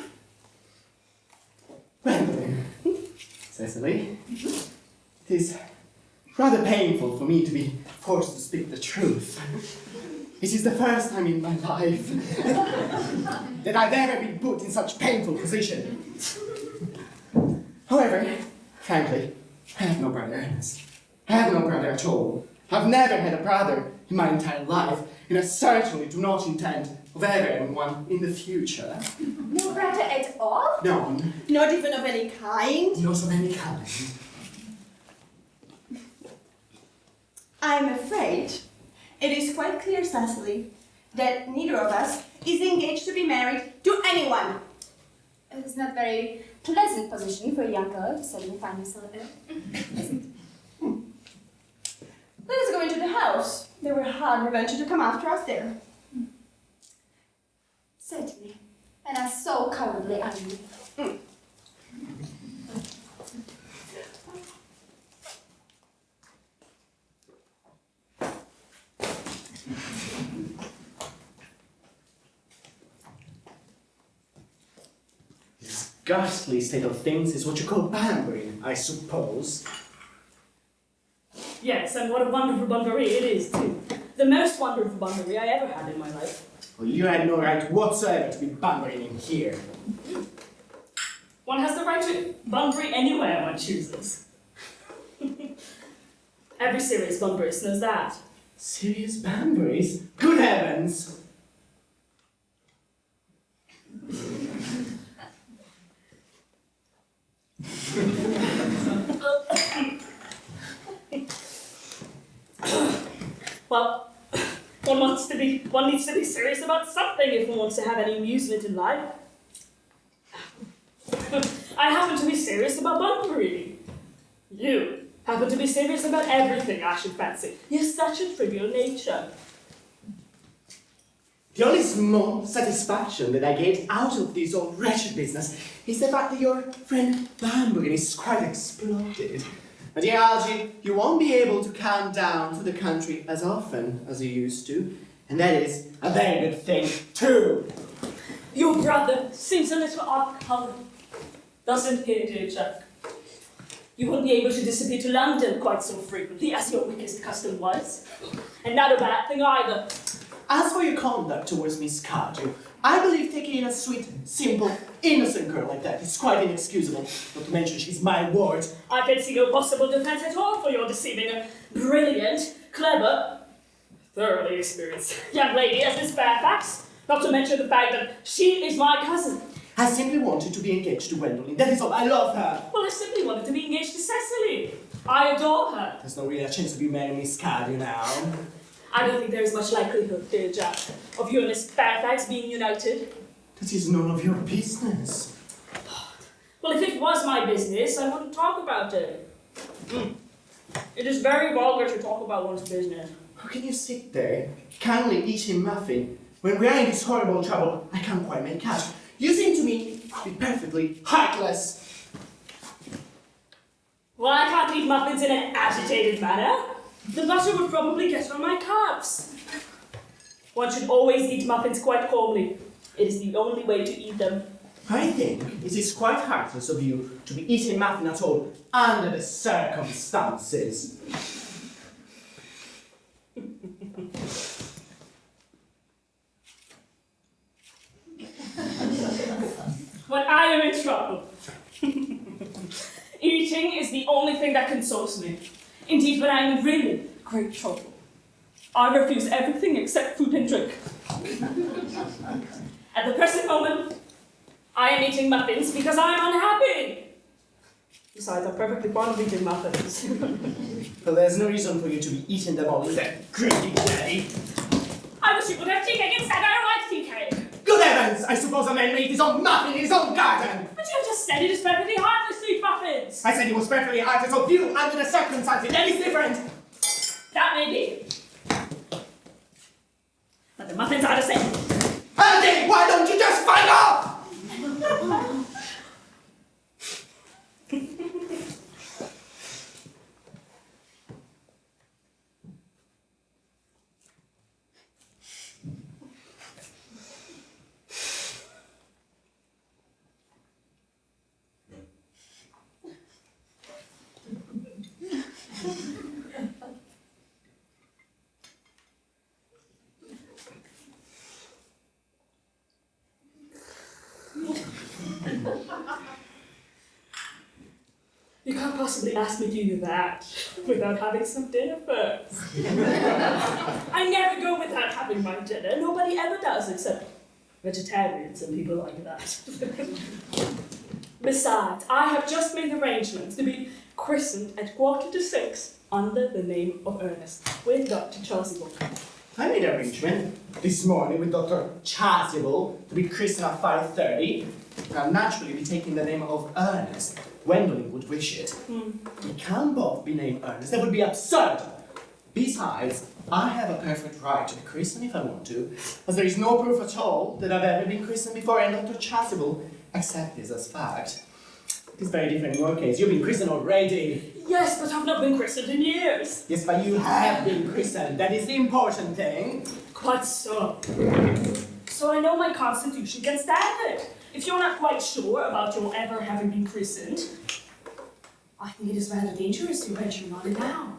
Gwendolyn, Cecily, it is rather painful for me to be forced to speak the truth. It is the first time in my life that I've ever been put in such painful position. However, frankly, I have no brother, Ernest. I have no brother at all. I've never had a brother in my entire life, and I certainly do not intend of ever having one in the future. No brother at all? None. Not even of any kind? Not of any kind. I'm afraid it is quite clear, Cecily, that neither of us is engaged to be married to anyone. It is not very pleasant position for a young girl to suddenly find herself in. Let us go into the house. They will hardly venture to come after us there. Certainly. And I so cowardly are you. This ghastly state of things is what you call pampering, I suppose. Yes, and what a wonderful bunbury it is, too. The most wonderful bunbury I ever had in my life. Well, you had no right whatsoever to be bumbling in here. One has the right to bunbury anywhere one chooses. Every serious bunburyist knows that. Serious Banburys? Good heavens! Well, one needs to be serious about something if one wants to have any amusement in life. I happen to be serious about bunbury. You happen to be serious about everything, I should fancy. You're such a trivial nature. The only small satisfaction that I get out of this old wretched business is the fact that your friend Banbury is quite exploded. And dear Algie, you won't be able to come down to the country as often as you used to, and that is a very good thing, too. Your brother seems a little off-colored, doesn't he, dear Jack? You wouldn't be able to disappear to London quite so frequently as your weakest custom was. And not a bad thing either. As for your conduct towards Miss CARDEW, I believe taking in a sweet, simple, innocent girl like that is quite inexcusable, not to mention she's my ward. I can see no possible defense at all for your deceiving a brilliant, clever, thoroughly experienced young lady as Miss FAIRFAX, not to mention the fact that she is my cousin. I simply wanted to be engaged to Gwendolyn, that is all. I love her. Well, I simply wanted to be engaged to Cecily. I adore her. There's no real chance of you marrying Miss CARDEW now. I don't think there is much likelihood, dear Jack, of you and Miss Fairfax being united. That is none of your business. Well, if it was my business, I wouldn't talk about it. It is very vulgar to talk about one's business. How can you sit there, calmly eating muffin, when we are in this horrible trouble I can't quite make out? You seem to me to be perfectly heartless. Well, I can't eat muffins in an agitated manner. The butter would probably get on my calves. One should always eat muffins quite calmly. It is the only way to eat them. I think it is quite heartless of you to be eating muffin at all under the circumstances. When I am in trouble, eating is the only thing that consoles me. Indeed, when I am in really great trouble, I refuse everything except food and drink. At the present moment, I am eating muffins because I am unhappy. Besides, I'm perfectly fond of eating muffins. But there's no reason for you to be eating them all in that greedy day. I wish you would have tea cake instead. I don't like tea cake. Good heavens! I suppose a man made his own muffin in his own garden! But you have just said it is perfectly heartless to eat muffins. I said it was perfectly heartless of you under the circumstances. That is different! That may be. But the muffins are the same. Andy, why don't you just find off? You can't possibly ask me to do that without having some dinner first. I never go without having my dinner. Nobody ever does except vegetarians and people like that. Besides, I have just made arrangements to be christened at 5:45 under the name of Ernest with Dr. Chasuble. I made an arrangement this morning with Dr. Chasuble to be christened at 5:30. I'll naturally be taking the name of Ernest. Gwendolyn would wish it. We can't both be named Ernest. That would be absurd. Besides, I have a perfect right to be christened if I want to, as there is no proof at all that I've ever been christened before, and Dr. Chasuble accepts this as fact. It is very different in your case. You've been christened already. Yes, but I've not been christened in years. Yes, but you have been christened. That is the important thing. Quite so. So I know my constitution can stand it. If you're not quite sure about your ever having been christened, I think it is rather dangerous you venturing on it now.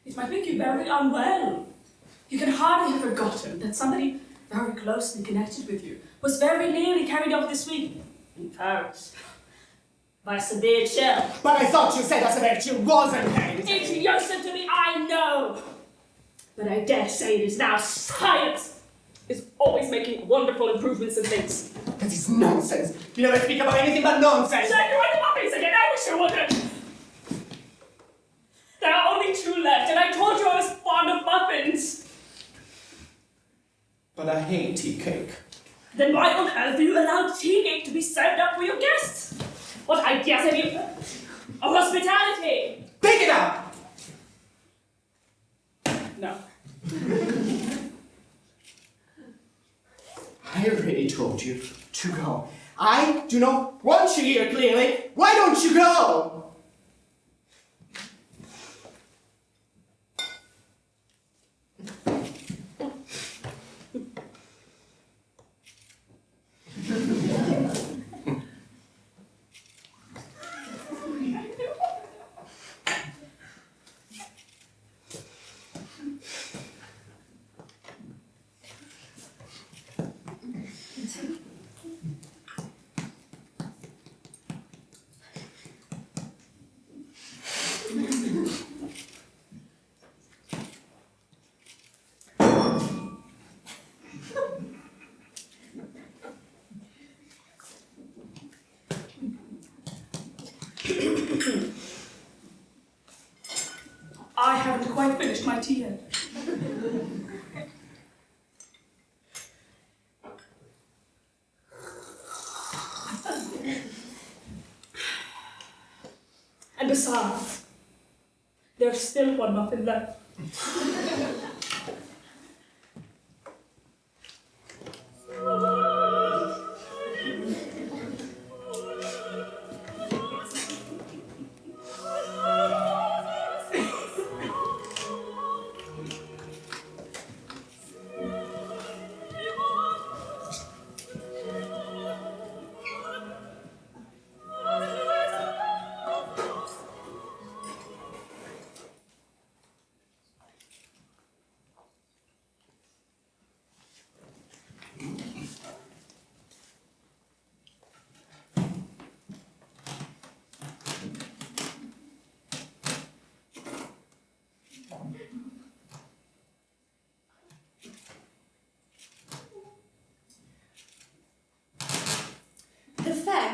It might make you very unwell. You can hardly have forgotten that somebody very closely connected with you was very nearly carried off this week in Paris by a severe chill. But I thought you said a severe chill wasn't carried. It's useless to me, I know. But I dare say it is now. Science is always making wonderful improvements in things. That is nonsense. You never speak about anything but nonsense. So you're the muffins again, I wish you wouldn't. There are only 2 left, and I told you I was fond of muffins. But I hate tea cake. Then why on earth do you allow tea cake to be served up for your guests? What ideas have you... of hospitality? Pick it up! No. I already told you to go. I do not want you here, clearly. Why don't you go? besides, there's still one muffin left.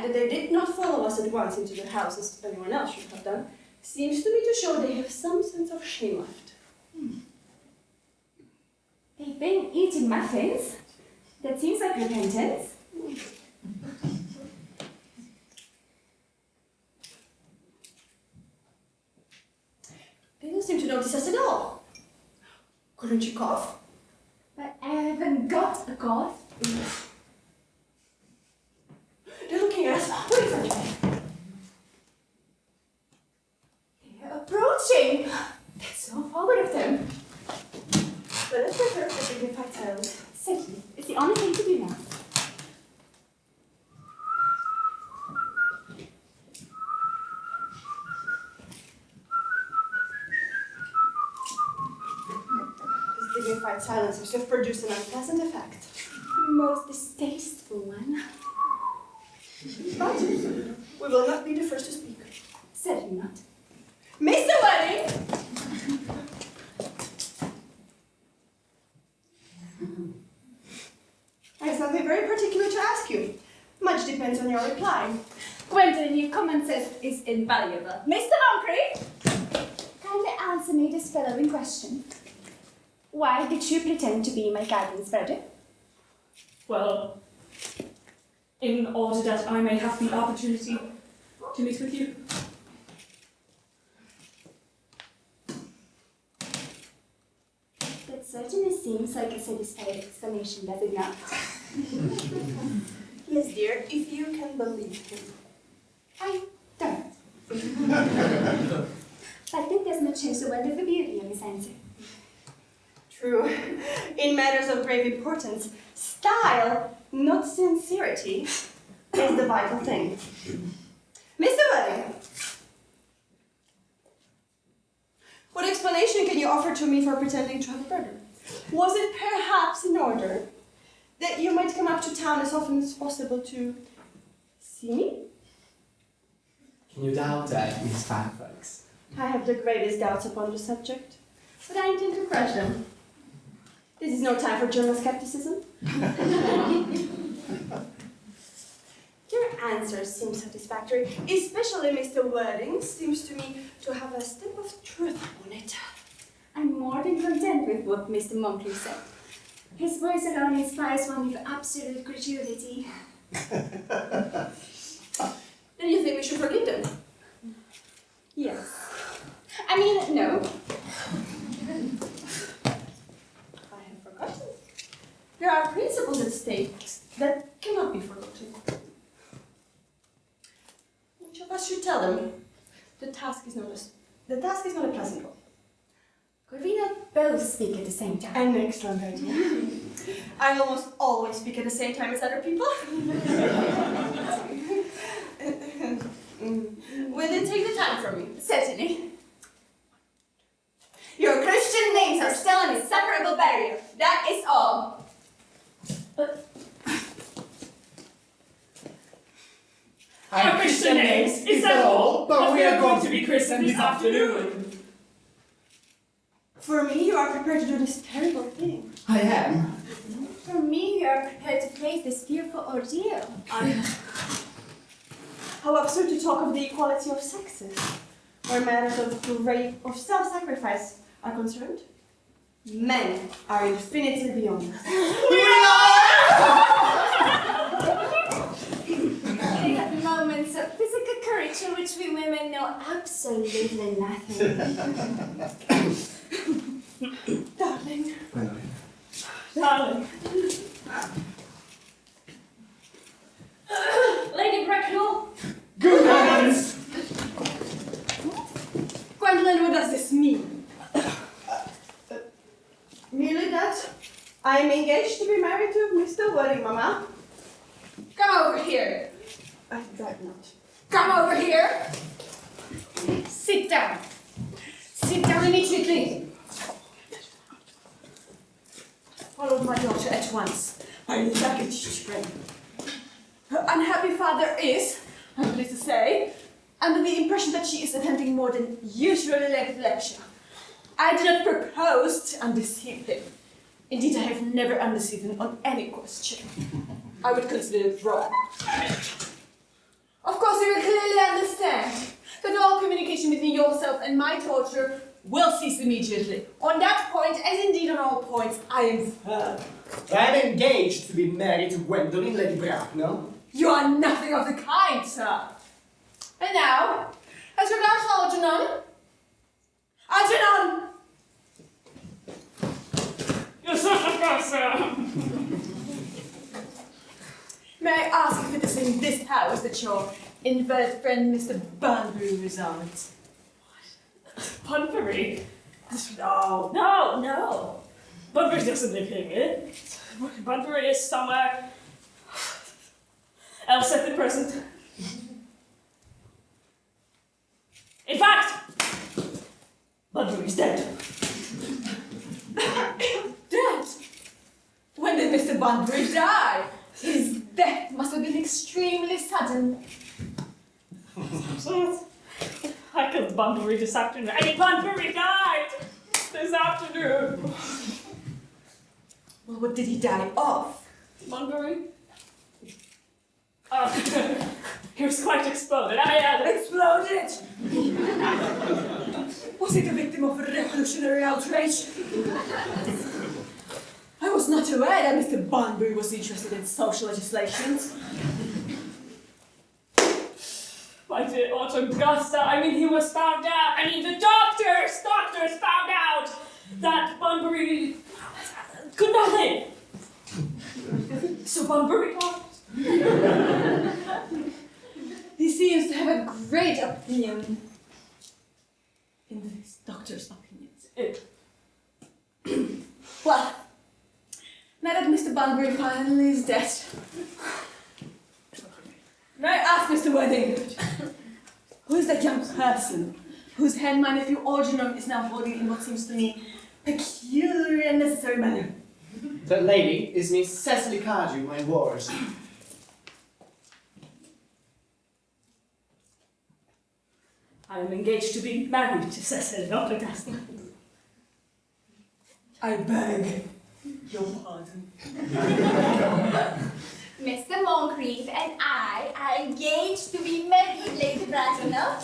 That they did not follow us at once into the house as anyone else should have done seems to me to show they have some sense of shame left. They've been eating muffins? That seems like repentance. They don't seem to notice us at all. Couldn't you cough? But I haven't got a cough. They're looking at us. Wait for me. They're approaching. That's so forward of them. Let us preserve the dignified silence. Certainly. It's the only thing to do now. This dignified silence seems to have produced an unpleasant effect. The most distasteful one. But we will not be the first to speak. Certainly not. Mr. Wedding! I have something very particular to ask you. Much depends on your reply. Gwendolen, your common sense is invaluable. Mr. Moncrieff, kindly answer me this following question. Why did you pretend to be my guardian's brother? Well, in order that I may have the opportunity to meet with you. That certainly seems like a satisfied explanation, does it not? Yes, dear, if you can believe him. I don't. But that does not change the wonderful beauty of his answer. True. In matters of grave importance, style, not sincerity, is the vital thing. Mr. Wedding, what explanation can you offer to me for pretending to have a brother? Was it perhaps in order that you might come up to town as often as possible to see me? Can you doubt that, Miss FAIRFAX? I have the greatest doubts upon the subject, but I intend to crush them. This is no time for German skepticism. Your answer seems satisfactory, especially Mr. Wording seems to me to have a step of truth on it. I'm more than content with what Mr. Moncrieff said. His voice alone inspires one with absolute credulity. Then you think we should forgive them? Yes. I mean, no. I have forgotten. There are principles at stake that cannot be forgotten. Each of us should tell them the task is not a pleasant one. Could we not both speak at the same time? An excellent idea. I almost always speak at the same time as other people. Will you take the time from me? Certainly. Your Christian names are still an inseparable barrier. That is all. Our Christian names, is that all? But we are going to be christened this afternoon. For me, you are prepared to do this terrible thing. I am. For me, you are prepared to face this fearful ordeal. How absurd to talk of the equality of sexes, where matters of self-sacrifice are concerned. Men are infinitely beyond us. They have moments of physical courage in which we women know absolutely Darling. Gwendolen. Darling. Lady Bracknell. Good heavens! Gwendolen, what does this mean? Merely that I'm engaged to be married to Mr. Worthing, Mama. Come over here. I doubt not. Come over here. Sit down. Sit down immediately. Follow my daughter at once. My luggage train. Her unhappy father is, I'm pleased to say, under the impression that she is attending more than usually length lecture. I did not propose to undeceive him. Indeed, I have never undeceived him on any question. I would consider it wrong. Of course, you will clearly understand that all communication between yourself and my daughter will cease immediately. On that point, as indeed on all points, I am firm. I am engaged to be married to Gwendolen, Lady Bracknell. You are nothing of the kind, sir. And now, as regards ALGERNON. ALGERNON! You're such a gossip. May I ask if it is in this house that your invalid friend Mr. Bunbury resides? Bunbury? No. Bunbury doesn't live here. Bunbury is somewhere else at the present. In fact, Bunbury's dead. Dead? When did Mr. Bunbury die? His death must have been extremely sudden. I killed Bunbury this afternoon. I mean, Bunbury died this afternoon. Well, what did he die of? Bunbury? He was quite exploded. Exploded! Was he the victim of a revolutionary outrage? I was not aware that Mr. Bunbury was interested in social legislations. My dear Augusta, I mean, he was found out. I mean, the doctors found out that Bunbury could not live. So Bunbury died. He seems to have a great opinion in these doctors' opinions. Well, now that Mr. Bunbury finally is dead, may I ask Mr. Worthing, who is that young person whose hand my nephew ALGERNON is now holding in what seems to me peculiarly unnecessary manner? That lady is Miss Cecily CARDEW, my ward. I am engaged to be married to Cecily, not Augusta. I beg your pardon. Mr. Moncrieff and I are engaged to be married, Lady Bracknell.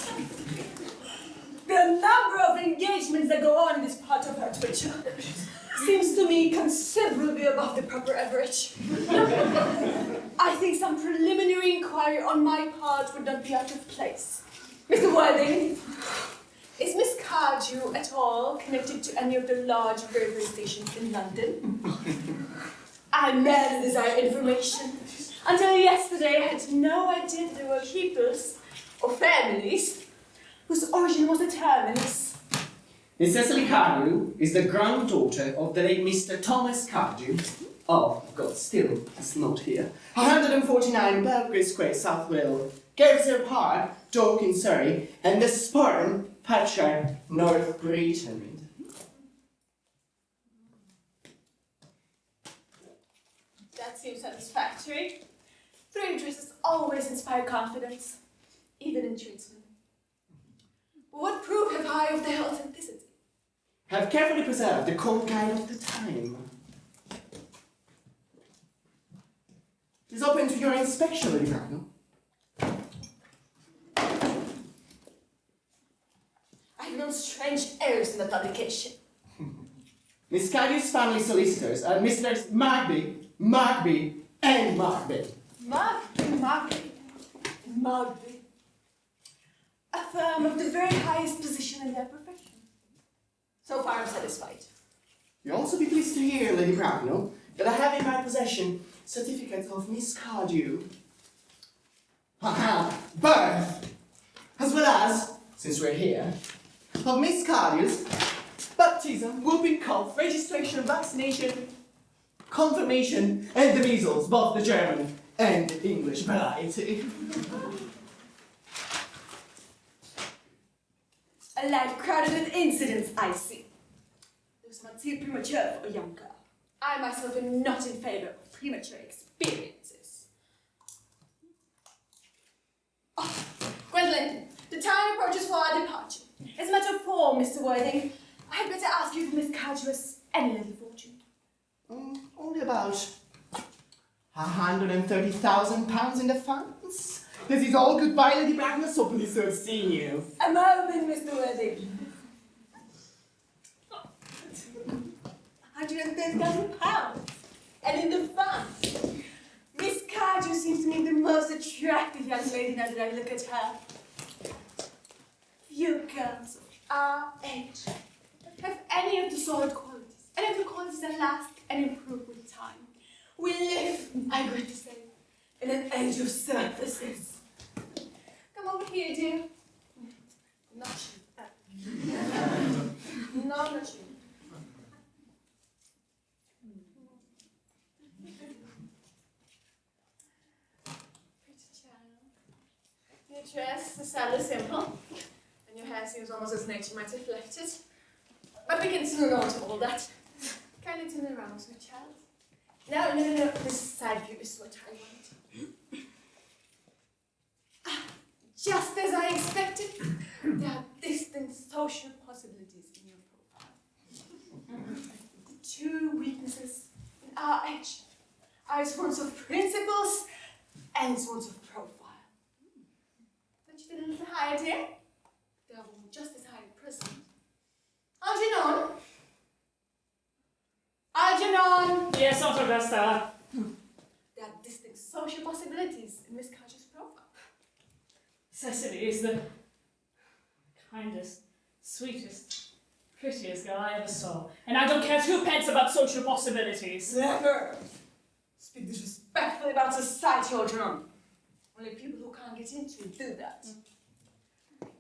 The number of engagements that go on in this part of Hertfordshire seems to me considerably above the proper average. I think some preliminary inquiry on my part would not be out of place. Mr. Worthing, is Miss CARDEW at all connected to any of the large railway stations in London? I merely desire information. Until yesterday, I had no idea that there were peoples or families whose origin was a terminus. Miss Cecily CARDEW is the granddaughter of the late Mr. Thomas CARDEW of, God, still is not here, 149 Belgrave Square, South Wales, Gypsywood Park, Dorking, Surrey, and the Spartan, Perthshire, North Britain. That seems satisfactory. Three addresses always inspire confidence, even in tradesmen. What proof have I of their authenticity? Have carefully preserved the cold guide of the time. It is open to your inspection, Lady Bracknell. I have known strange errors in the publication. Miss CARDEW's family solicitors are Messrs. Markby, and Markby. Markby. A firm of the very highest position in their profession. So far I'm satisfied. You'll also be pleased to hear, Lady Bracknell, that I have in my possession certificates of Miss CARDEW, birth, as well as, since we're here, of Miss CARDEW's baptism, whooping cough, registration, vaccination, confirmation, and the measles, both the German and English variety. A life crowded with incidents, I see. Those might seem premature for a young girl. I myself am not in favor of premature experiences. Oh, Gwendolen, the time approaches for our departure. As a matter of form, Mr. Worthing, I had better ask you if Miss Cardew any little fortune. Only about £130,000 in the funds. This is all goodbye, Lady Bracknell, so pleased to have seen you. A moment, Mr. Worthing. £130,000. And in the funds, Miss Cardew seems to me the most attractive young lady now that I look at her. Few girls of our age have any of the solid qualities, any of the qualities that last and improve with time. We live, I regret to say, in an age of surfaces. Come over here, dear. Not you. No, not you. Your dress is sadly simple, and your hair seems almost as nature might have left it. But we can soon on to all that. Kindly turn around, sweet child. No. This side view is what I want. Just as I expected, there are distinct social possibilities in your profile. The two weaknesses in our age are its ones of principles and its ones of profile. Don't you did a little higher, dear? They are just as high at present. ALGERNON! ALGERNON! Yes, Aunt Augusta. There are distinct social possibilities in Miss Carter's profile. Cecily is the kindest, sweetest, prettiest girl I ever saw. And I don't care twopence about social possibilities. Never speak disrespectfully about society, ALGERNON. Only people who can't get into it do that.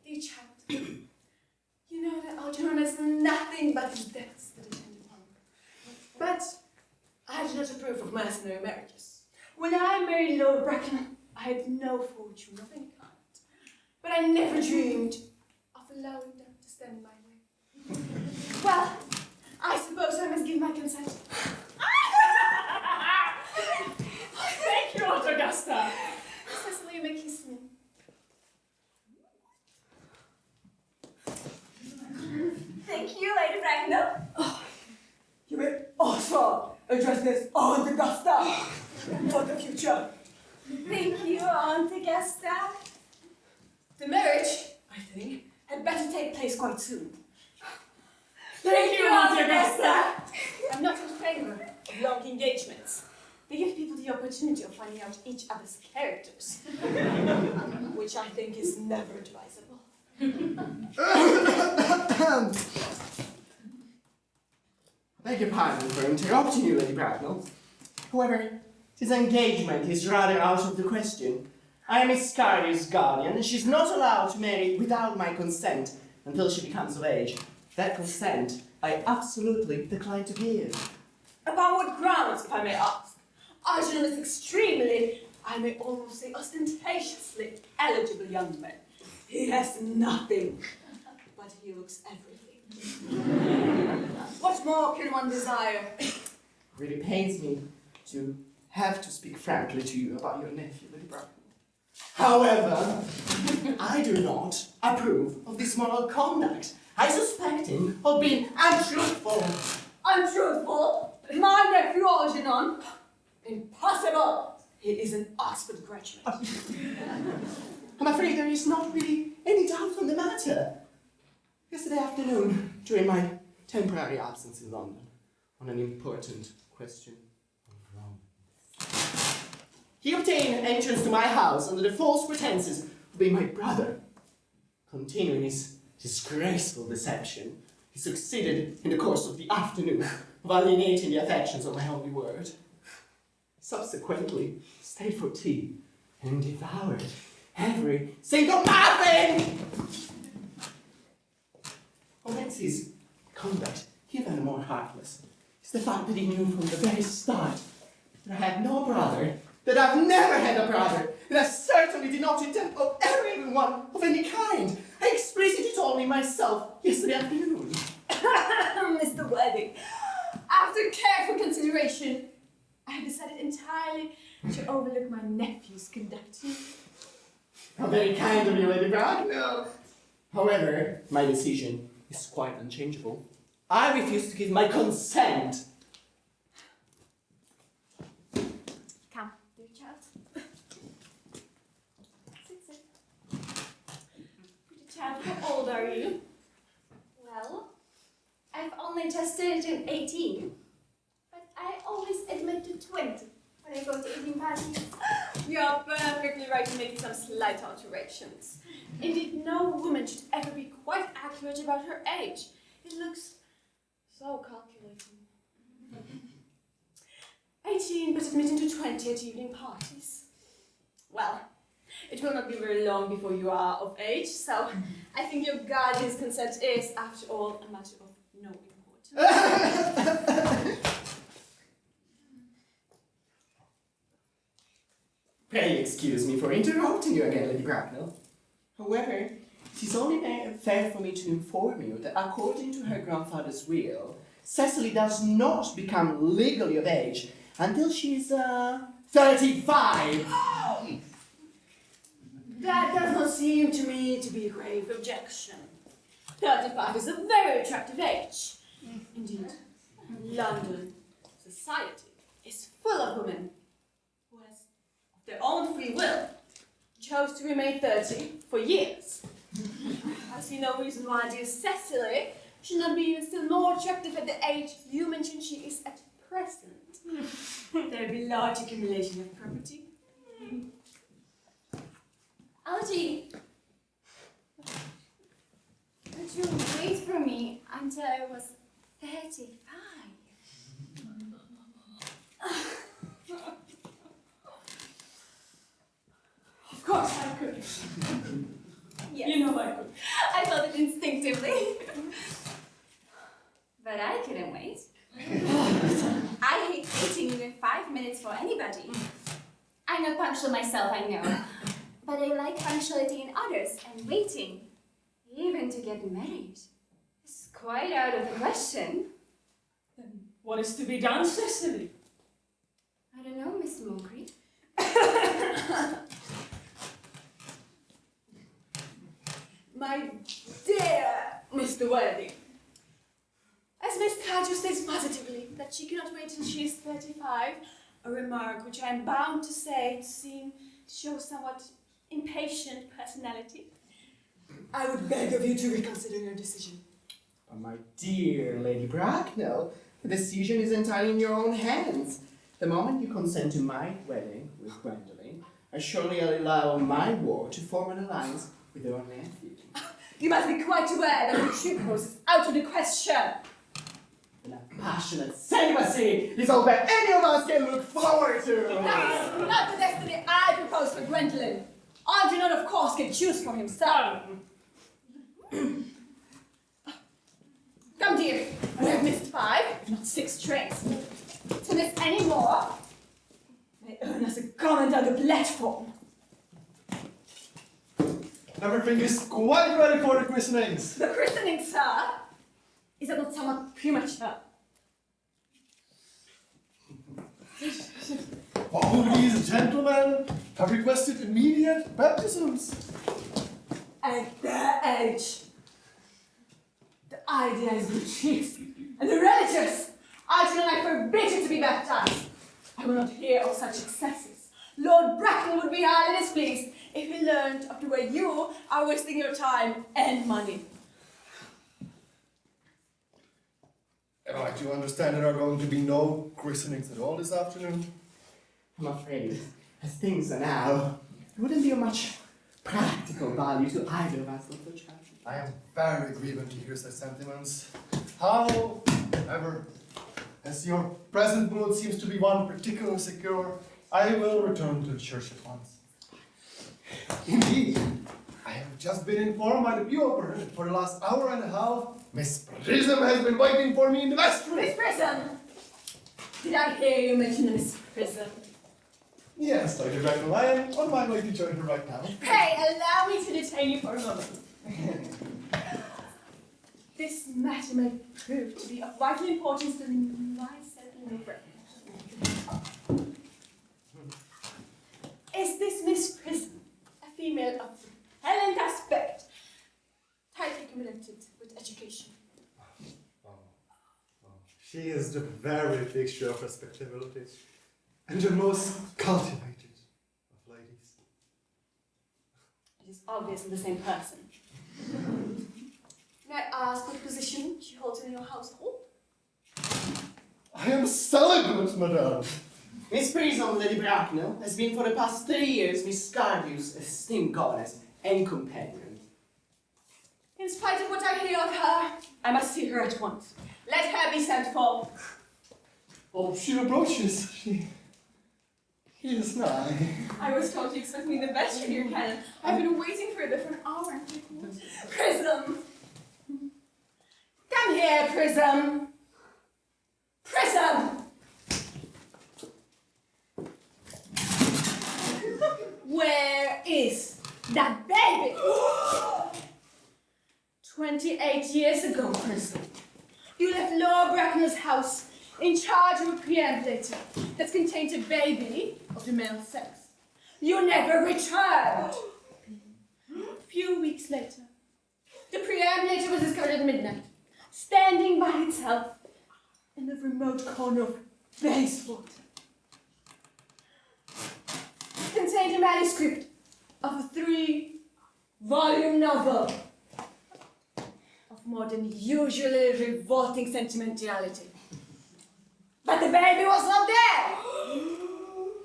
Dear child, you know that ALGERNON has nothing but his debts to depend upon. But I do not approve of mercenary marriages. When I married Lord Bracknell, I had no fortune of any kind. But I never dreamed of allowing them to stand in my way. Well, I suppose I must give my consent. Thank you, Aunt Augusta. Cecily, you may kiss me. Thank you, Lady Bracknell. You may also address this Aunt Augusta for the future. Thank you, Aunt Augusta. The marriage, I think, had better take place quite soon. Thank you, Aunt Augusta. I'm not in favor of long engagements. They give people the opportunity of finding out each other's characters, which I think is never advisable. Beg your pardon for interrupting you, Lady Bracknell. However, this engagement is rather out of the question. I am Miss Cardew's guardian, and she's not allowed to marry without my consent until she becomes of age. That consent I absolutely decline to give. Upon what grounds, if I may ask? ALGERNON is extremely, I may almost say ostentatiously, eligible young man. He has nothing, but he looks everything. What more can one desire? It really pains me to have to speak frankly to you about your nephew, Lady Bracknell. However, I do not approve of this moral conduct. I suspect him of being untruthful. Untruthful? My nephew ALGERNON? Impossible! He is an Oxford graduate. I'm afraid there is not really any doubt on the matter. Yesterday afternoon, during my temporary absence in London, on an important question of romance, he obtained entrance to my house under the false pretenses of being my brother, Continuing his disgraceful deception, he succeeded in the course of the afternoon of alienating the affections of my only word. Subsequently, stayed for tea and devoured every single muffin! What makes his conduct even more heartless is the fact that he knew from the very start that I had no brother, that I've never had a brother, and I certainly did not intend of ever having one of any kind. I explicitly told me myself yesterday afternoon. Mr. Worthing, after careful consideration, I have decided entirely to overlook my nephew's conduct. How very kind of you, Lady Bracknell. However, my decision is quite unchangeable. I refuse to give my consent. Come, dear child. Sit. Pretty child, how old are you? Well, I've only just turned 18, but I always admit to 20 when I go to evening parties. You're perfectly right in making some slight alterations. Indeed, no woman should ever be quite accurate about her age. It looks so calculating. 18, but admitting to 20 at evening parties. Well, it will not be very long before you are of age, so I think your guardian's consent is, after all, a matter of no importance. Pray excuse me for interrupting you again, Lady Bracknell. However, it is only fair for me to inform you that according to her grandfather's will, Cecily does not become legally of age until she is 35. That does not seem to me to be a grave objection. 35 is a very attractive age. Indeed, London society is full of women who, as of their own free will, chose to remain 30 for years. I see no reason why dear Cecily should not be even still more attractive at the age you mentioned she is at present. There will be large accumulation of property. Algie, would you wait for me until I was 35? Of course I could. Yes. You know I could. I felt it instinctively. But I couldn't wait. I hate waiting even 5 minutes for anybody. I'm not punctual myself, I know. But I like punctuality in others, and waiting, even to get married, is quite out of the question. Then what is to be done, Cecily? I don't know, Miss MONCRIEFF. My dear Mr. Worthing, as Miss CARDEW states positively that she cannot wait till she is 35, a remark which I am bound to say to seem to show somewhat impatient personality, I would beg of you to reconsider your decision. But my dear Lady Bracknell, the decision is entirely in your own hands. The moment you consent to my wedding with Gwendolen, I surely allow my ward to form an alliance with your nephew. You must be quite aware that the tripos is out of the question. That passionate celibacy is all that any of us can look forward to. That is not the destiny I propose for Gwendolen. Algernon, of course, can choose for himself. Come, dear, we have missed 5, if not 6 trains. To miss any more, may earn us a comment on the platform. Everything is quite ready for the christenings. The christening, sir, is that not somewhat premature? All these gentlemen have requested immediate baptisms. At their age, the idea is grotesque, and the religious, Algernon, I forbid you to be baptized. I will not hear of such excesses. Lord Bracknell would be highly displeased if he learned of the way you are wasting your time and money. Am I to understand there are going to be no christenings at all this afternoon? I'm afraid, as things are now, it wouldn't be of much practical value to either of us, Dr. Chapman. I am very grieved to hear such sentiments. However, as your present mood seems to be one particularly secure, I will return to the church at once. Indeed, I have just been informed by the bureau that for the last hour and a half, Miss Prism has been waiting for me in the vestry. Miss Prism! Did I hear you mention Miss Prism? Yes, Dr. Bracknell, I am on my way to join her right now. Pray, allow me to detain you for a moment. This matter may prove to be of vital importance to my settling of Brno. Is this Miss Prism a female of repellent aspect, tightly connected with education? She is the very picture of respectability and the most cultivated of ladies. It is obviously the same person. May I ask what position she holds in your household? I am celibate, madame. Miss Prism, Lady Bracknell, has been for the past 3 years Miss CARDEW's esteemed governess and companion. In spite of what I hear of her, I must see her at once. Let her be sent for. Oh, she approaches. She is nigh. I was told you expect me in the vestry, dear Canon. I've been waiting for you for an hour and 3 quarters. Prism! Come here, Prism! Prism! Where is that baby? 28 years ago, Prism, you left Lord Bracknell's house in charge of a preambulator that contained a baby of the male sex. You never returned. A few weeks later, the preambulator was discovered at midnight, standing by itself in the remote corner of Bayswater. It contained a manuscript of a 3-volume novel of more than usually revolting sentimentality. But the baby was not there!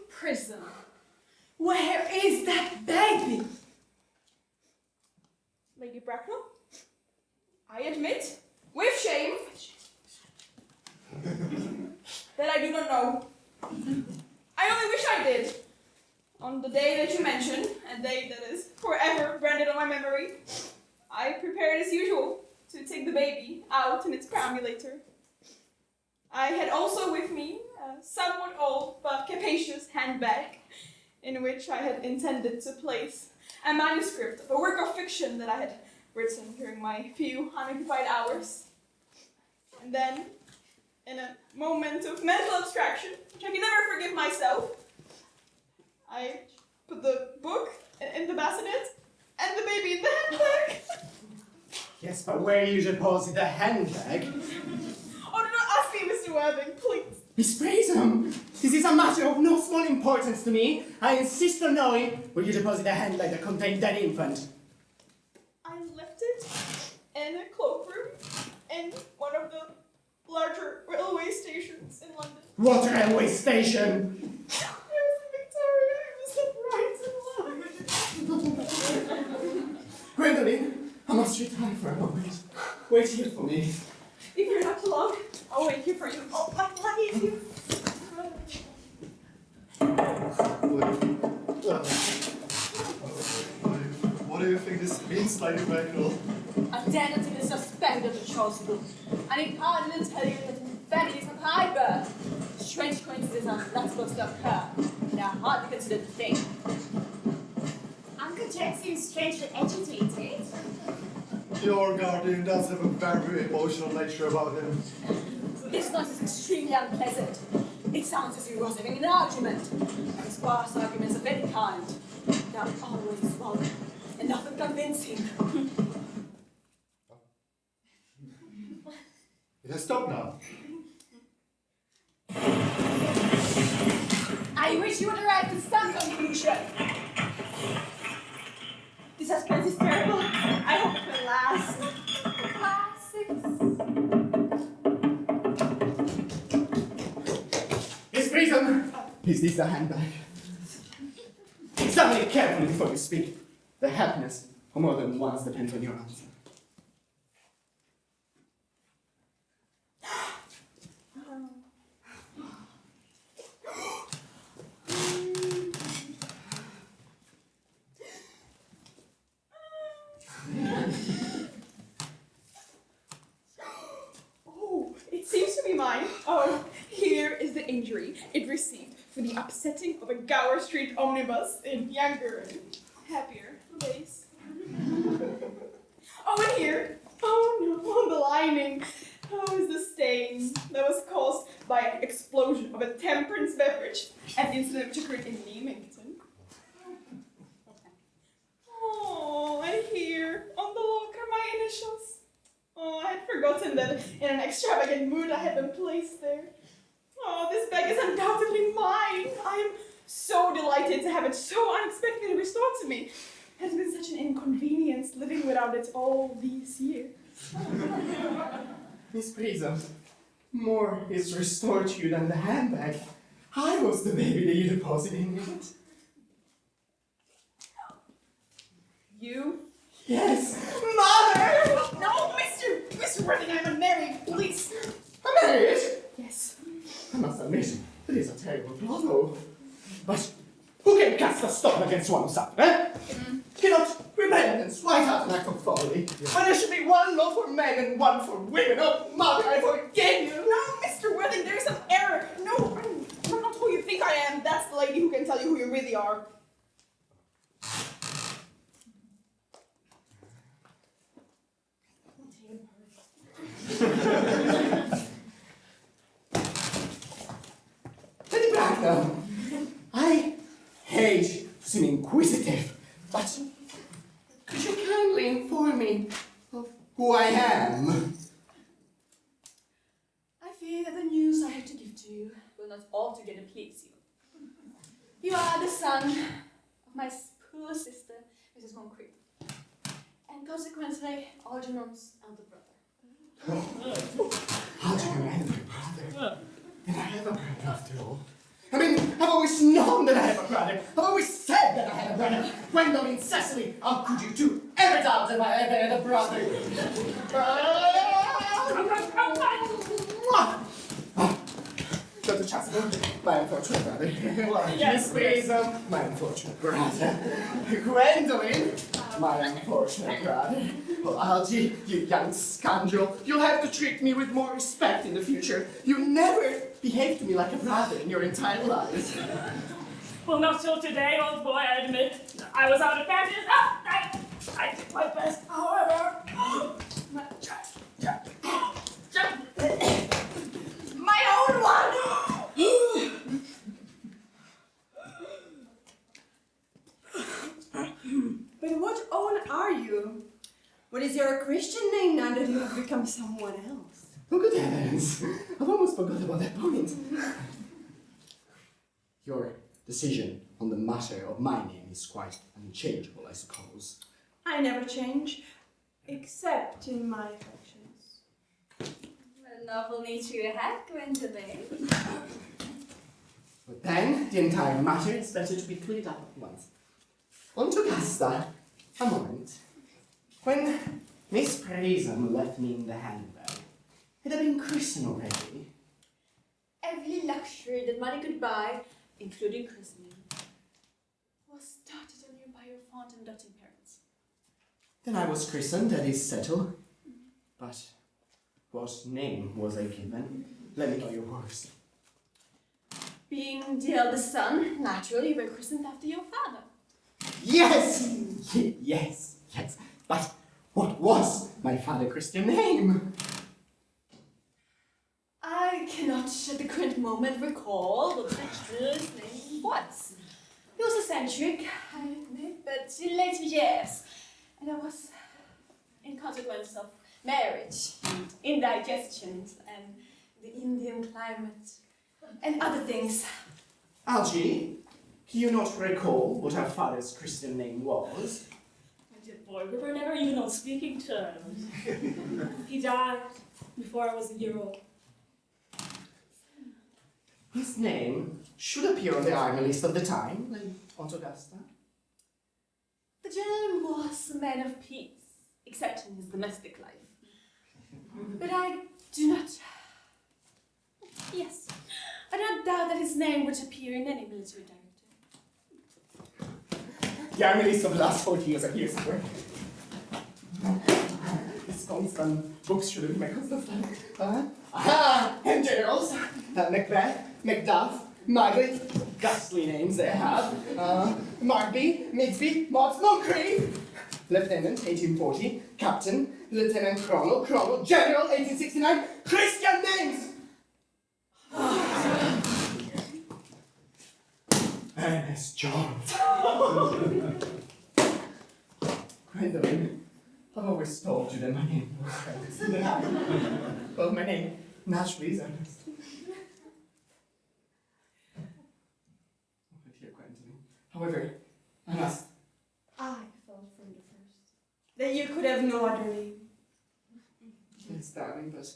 Prism, where is that baby? Lady Bracknell, I admit, with shame, that I do not know. I only wish I did. On the day that you mentioned, a day that is forever branded on my memory, I prepared as usual to take the baby out in its perambulator. I had also with me a somewhat old but capacious handbag in which I had intended to place a manuscript of a work of fiction that I had written during my few unoccupied hours. And then, in a moment of mental abstraction, which I can never forgive myself, I put the book in the bassinet and the baby in the handbag. Yes, but where you deposit the handbag? Oh, do not ask me, Mr. Worthing, please. Miss Prism, this is a matter of no small importance to me. I insist on knowing where you deposit the handbag that contained that infant. I left it in a cloakroom in one of the larger railway stations in London. What railway station? It was in Victoria. I was right in line. Gwendolen, I must retire for a moment. Wait here for me. If you're not too long, I'll wait here for you. Oh, my luggage here. What do you think this means, Lady Bracknell? I dare not even suspect of the chasuble. I need hardly to tell you that in Vendy is of high birth. Strange coincidences are not supposed to occur. They are hardly considered a thing. Uncle Jack seems strangely agitated. Your guardian does have a very emotional nature about him. This noise is extremely unpleasant. It sounds as if he was having an argument. And sparse arguments of any kind, they are always wrong and nothing convincing. It has stopped now. I wish you would arrive to some conclusion. The suspense is terrible. I hope it will last. Miss Prism, is this the handbag? Examine it carefully before you speak. The happiness of more than once depends on your answer. Oh, it seems to be mine. Oh, here is the injury it received for the upsetting of a Gower Street omnibus in younger and happier days. Oh, and here, oh no, on the lining, oh, is the stain that was caused by an explosion of a temperance beverage, an incident which occurred in Leamington. Oh, and here, on the locker, my initials. Oh, I had forgotten that in an extravagant mood I had them placed there. Oh, this bag is undoubtedly mine. I am so delighted to have it so unexpectedly restored to me. It has been such an inconvenience living without it all these years. Miss Prism, more is restored to you than the handbag. I was the baby that you deposited in it. You? Yes, Mother! No, Mr. Worthing, I'm unmarried, please. I'm married! Yes. I must admit, it is a terrible blow. But who can cast a stone against oneself, eh? Cannot repentance write out an act of folly. When there should be one law for men and one for women. Oh, Mother, I forgive you! No, Mr. Worthing, there is some error. No, I'm not who you think I am. That's the lady who can tell you who you really are. Lady Bracknell, I hate to seem inquisitive, but could you kindly inform me of who I am? I fear that the news I have to give to you will not altogether please you. You are the son of my poor sister, Mrs. MONCRIEFF, and consequently ALGERNON's elder brother. ALGERNON and my brother? Then I have a brother after all. I mean, I've always known that I have a brother. I've always said that I had a brother. Gwendolen, CECILY, how could you two ever doubt that I ever had a brother? Dr. Chasuble, my unfortunate brother. Miss Prism, my unfortunate brother. Gwendolen, my unfortunate brother. Well, Algie, you young scoundrel, you'll have to treat me with more respect in the future. You never behaved to me like a brother in your entire life. Well, not till today, old boy, I admit. I was out of practice. I did my best, however. My own one! But what own are you? What is your Christian name now that you have become someone else? Oh, good heavens! I've almost forgot about that point. Your decision on the matter of my name is quite unchangeable, I suppose. I never change, except in my affections. A novel nature you have, Gwendolen. But then, the entire matter is better to be cleared up at once. On to Gasta. A moment. When Miss Prism left me in the handbag, had I been christened already? Every luxury that money could buy, including christening, was started on you by your fond and doting parents. Then I was christened, that is settled. But what name was I given? Let me know your words. Being the eldest son, naturally you were christened after your father. Yes! Yes. But what was my father's Christian name? I cannot at the current moment recall what his name was. He was eccentric, I admit, but in later years. And that was in consequence of marriage, and indigestions, and the Indian climate, and other things. Algie, do you not recall what our father's Christian name was? My dear boy, we were never even on speaking terms. He died before I was a year old. His name should appear on the army list of the time, like Autogasta. The Gentleman was a man of peace, except in his domestic life. But I do not... Yes, I don't doubt that his name would appear in any military directory. The Amelie's of the last 40 years are here somewhere. This constant books should have been my constant aha! And generals! Macbeth, Macduff, Margaret, ghastly names they have. Markby, Migsby, Moncriefff, Lieutenant, 1840, Captain, Lieutenant Colonel, General, 1869, Christian names! Ernest John. Gwendolyn, I've always told you that my name was Ernest. Well, my name naturally is Ernest. Oh, dear Gwendolyn. However, I must. I felt from the first That you could have no other name. Yes, darling, but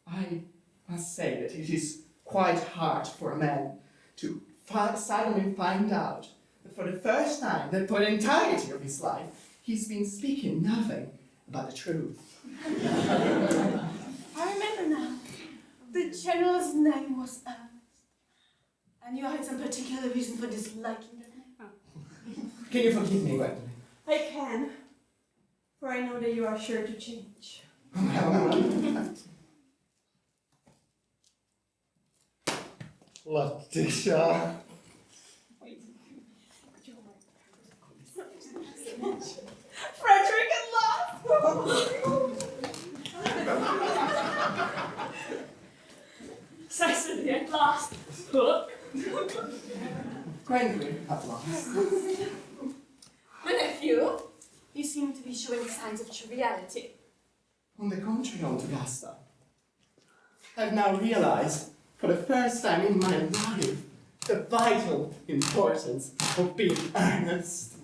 I must say that it is quite hard for a man to suddenly find out that for the first time, that for the entirety of his life, he's been speaking nothing but the truth. I remember now. The general's name was Ernest. And you had some particular reason for disliking that name? Can you forgive me, Gwendolyn? I can, for I know that you are sure to change. Letitia. Frederick at last! Cecily at last. Hook. Gwendolyn, at last. My nephew, you seem to be showing signs of triviality. On the contrary, Aunt Augusta, I've now realized, for the first time in my life, the vital importance of being earnest.